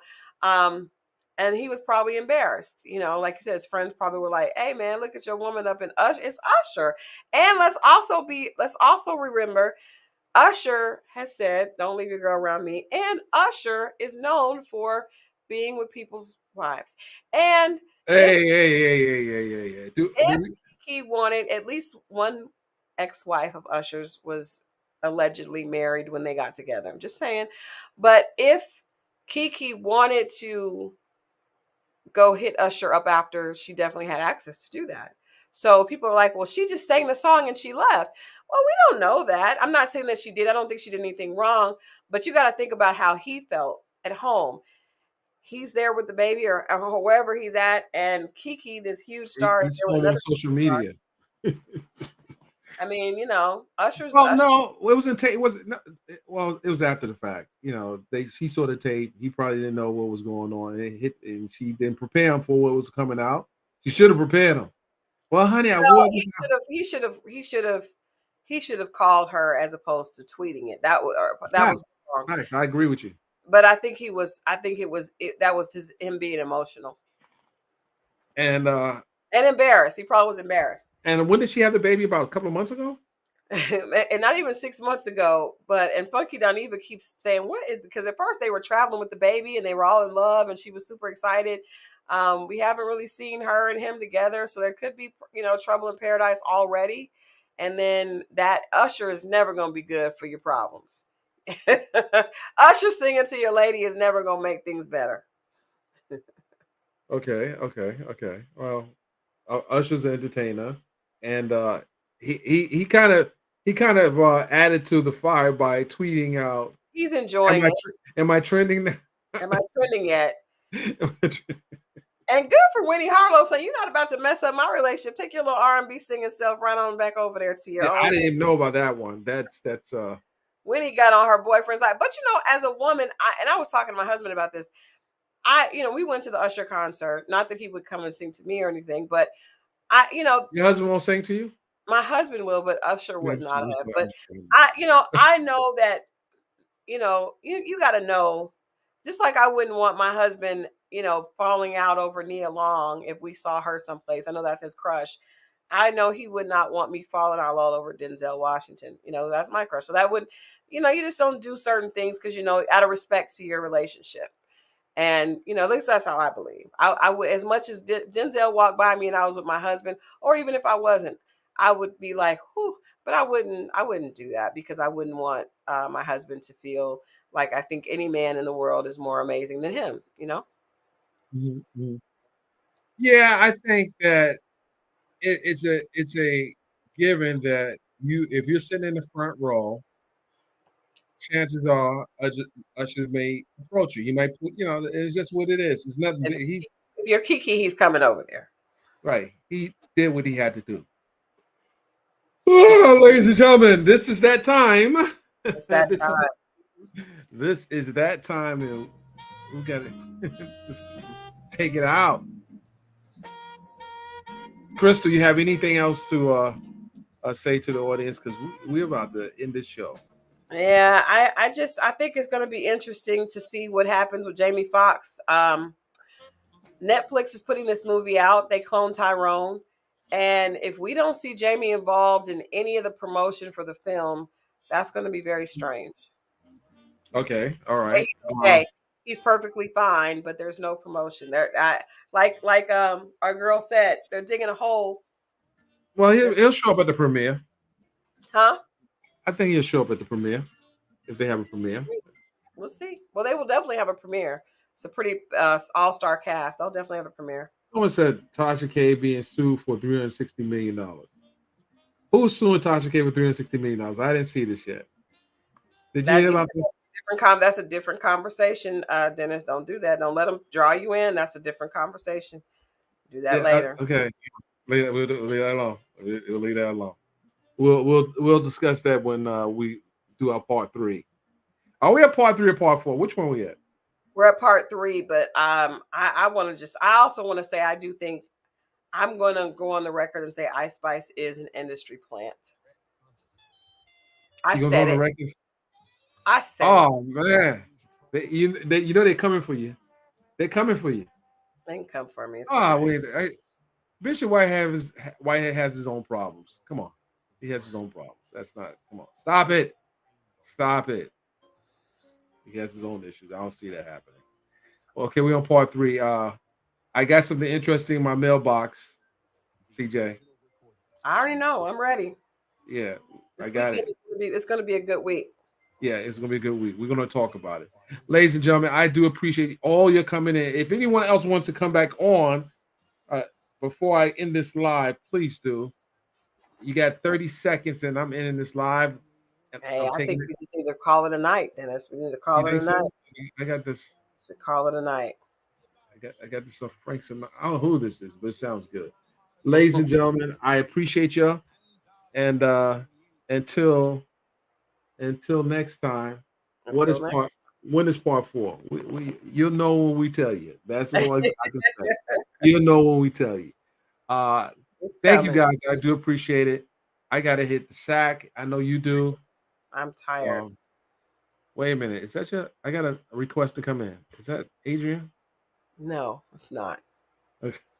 and he was probably embarrassed, you know, like you said, his friends probably were like, hey man, look at your woman up in Usher. It's Usher. And let's also remember Usher has said, don't leave your girl around me. And Usher is known for being with people's wives. And Hey. if he wanted, at least one ex-wife of Usher's was allegedly married when they got together. I'm just saying. But if Keke wanted to go hit Usher up after, she definitely had access to do that. So people are like, well, she just sang the song and she left. Well, we don't know that. I'm not saying that she did. I don't think she did anything wrong, but you got to think about how he felt at home. He's there with the baby or wherever he's at, and Keke, this huge star, is He's there with on another social huge star. media. I mean, you know, Usher's. Well, no, it wasn't. It was after the fact. You know, she saw the tape. He probably didn't know what was going on. And she didn't prepare him for what was coming out. She should have prepared him. Well, honey, He should have called her as opposed to tweeting it. That was wrong. Nice. I agree with you. But I think that was him being emotional And and embarrassed. He probably was embarrassed. when did she have the baby? About a couple of months ago. and not even 6 months ago. And Funky Dineva keeps saying, what is, because at first they were traveling with the baby and they were all in love and she was super excited. We haven't really seen her and him together, so there could be, trouble in paradise already. And then that Usher is never going to be good for your problems. Usher singing to your lady is never going to make things better. Okay. Well, Usher's an entertainer, and he kind of added to the fire by tweeting out. He's enjoying it. Am I trending now? Am I trending yet? And good for Winnie Harlow saying, you're not about to mess up my relationship. Take your little R&B singing self right on back over there to your own. I didn't even know about that one. That's Winnie got on her boyfriend's side. But as a woman, I was talking to my husband about this. We went to the Usher concert. Not that he would come and sing to me or anything, but your husband won't sing to you? My husband will, but Usher would not have. But I know that, you got to know, just like I wouldn't want my husband, falling out over Nia Long if we saw her someplace. I know that's his crush. I know he would not want me falling out all over Denzel Washington. That's my crush. So that would, you just don't do certain things because, out of respect to your relationship. And, at least that's how I believe. I would, as much as Denzel walked by me and I was with my husband, or even if I wasn't, I would be like, whew, but I wouldn't do that because I wouldn't want my husband to feel like I think any man in the world is more amazing than him, Mm-hmm. Yeah, I think that it's a given that if you're sitting in the front row, chances are Usher may approach you. He might put, it's just what it is. It's nothing. If you're Kiki, he's coming over there. Right. He did what he had to do. Oh, ladies and gentlemen, this is that time. It's that time. This is that time. And we got to just take it out. Crystal, you have anything else to say to the audience? Because we're about to end this show. Yeah, I think it's going to be interesting to see what happens with Jaime Foxx. Netflix is putting this movie out. They cloned Tyrone. And if we don't see Jaime involved in any of the promotion for the film, that's going to be very strange. Okay. All right. Okay. He's perfectly fine, but there's no promotion there. Like our girl said, they're digging a hole. Well, he'll show up at the premiere. Huh? I think he'll show up at the premiere if they have a premiere. We'll see. Well, they will definitely have a premiere. It's a pretty all-star cast. They'll definitely have a premiere. Someone said Tasha K being sued for $360 million. Who's suing Tasha K for $360 million? I didn't see this yet. Did you hear about this? That's a different conversation, Dennis. Don't do that. Don't let them draw you in. That's a different conversation. Do that later. Okay. We'll leave that alone. We'll leave that alone. We'll discuss that when we do our part 3. Are we at part 3 or part 4? Which one are we at? We're at part 3, but I also want to say I do think I'm going to go on the record and say Ice Spice is an industry plant. I said it. I said oh, man. They're coming for you. They're coming for you. They can come for me. Wait. Bishop Whitehead has his own problems. Come on. He has his own problems. That's not. Come on. Stop it. He has his own issues. I don't see that happening. Okay, we're on part 3. I got something interesting in my mailbox. CJ. I already know. I'm ready. Yeah, I got it. It's going to be a good week. Yeah, it's going to be a good week. We're going to talk about it. Ladies and gentlemen, I do appreciate all your coming in. If anyone else wants to come back on before I end this live, please do. You got 30 seconds and I'm ending this live. Hey, I think we just need to call it a night, Dennis. We need to call it a night. I got this. Call it a night. I got this Frank Sinatra. I don't know who this is, but it sounds good. Ladies and gentlemen, I appreciate you. And until next time, when is part 4? You'll know when we tell you. That's all I can say. You'll know when we tell you. Thank you guys. I do appreciate it. I gotta hit the sack. I know you do. I'm tired. Wait a minute. Is that I got a request to come in. Is that Adrian? No, it's not.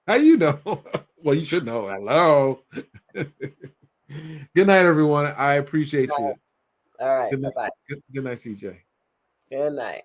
How do you know? Well, you should know. Hello. Good night, everyone. I appreciate you. All right. Good night, Bye-bye. good night, CJ. Good night.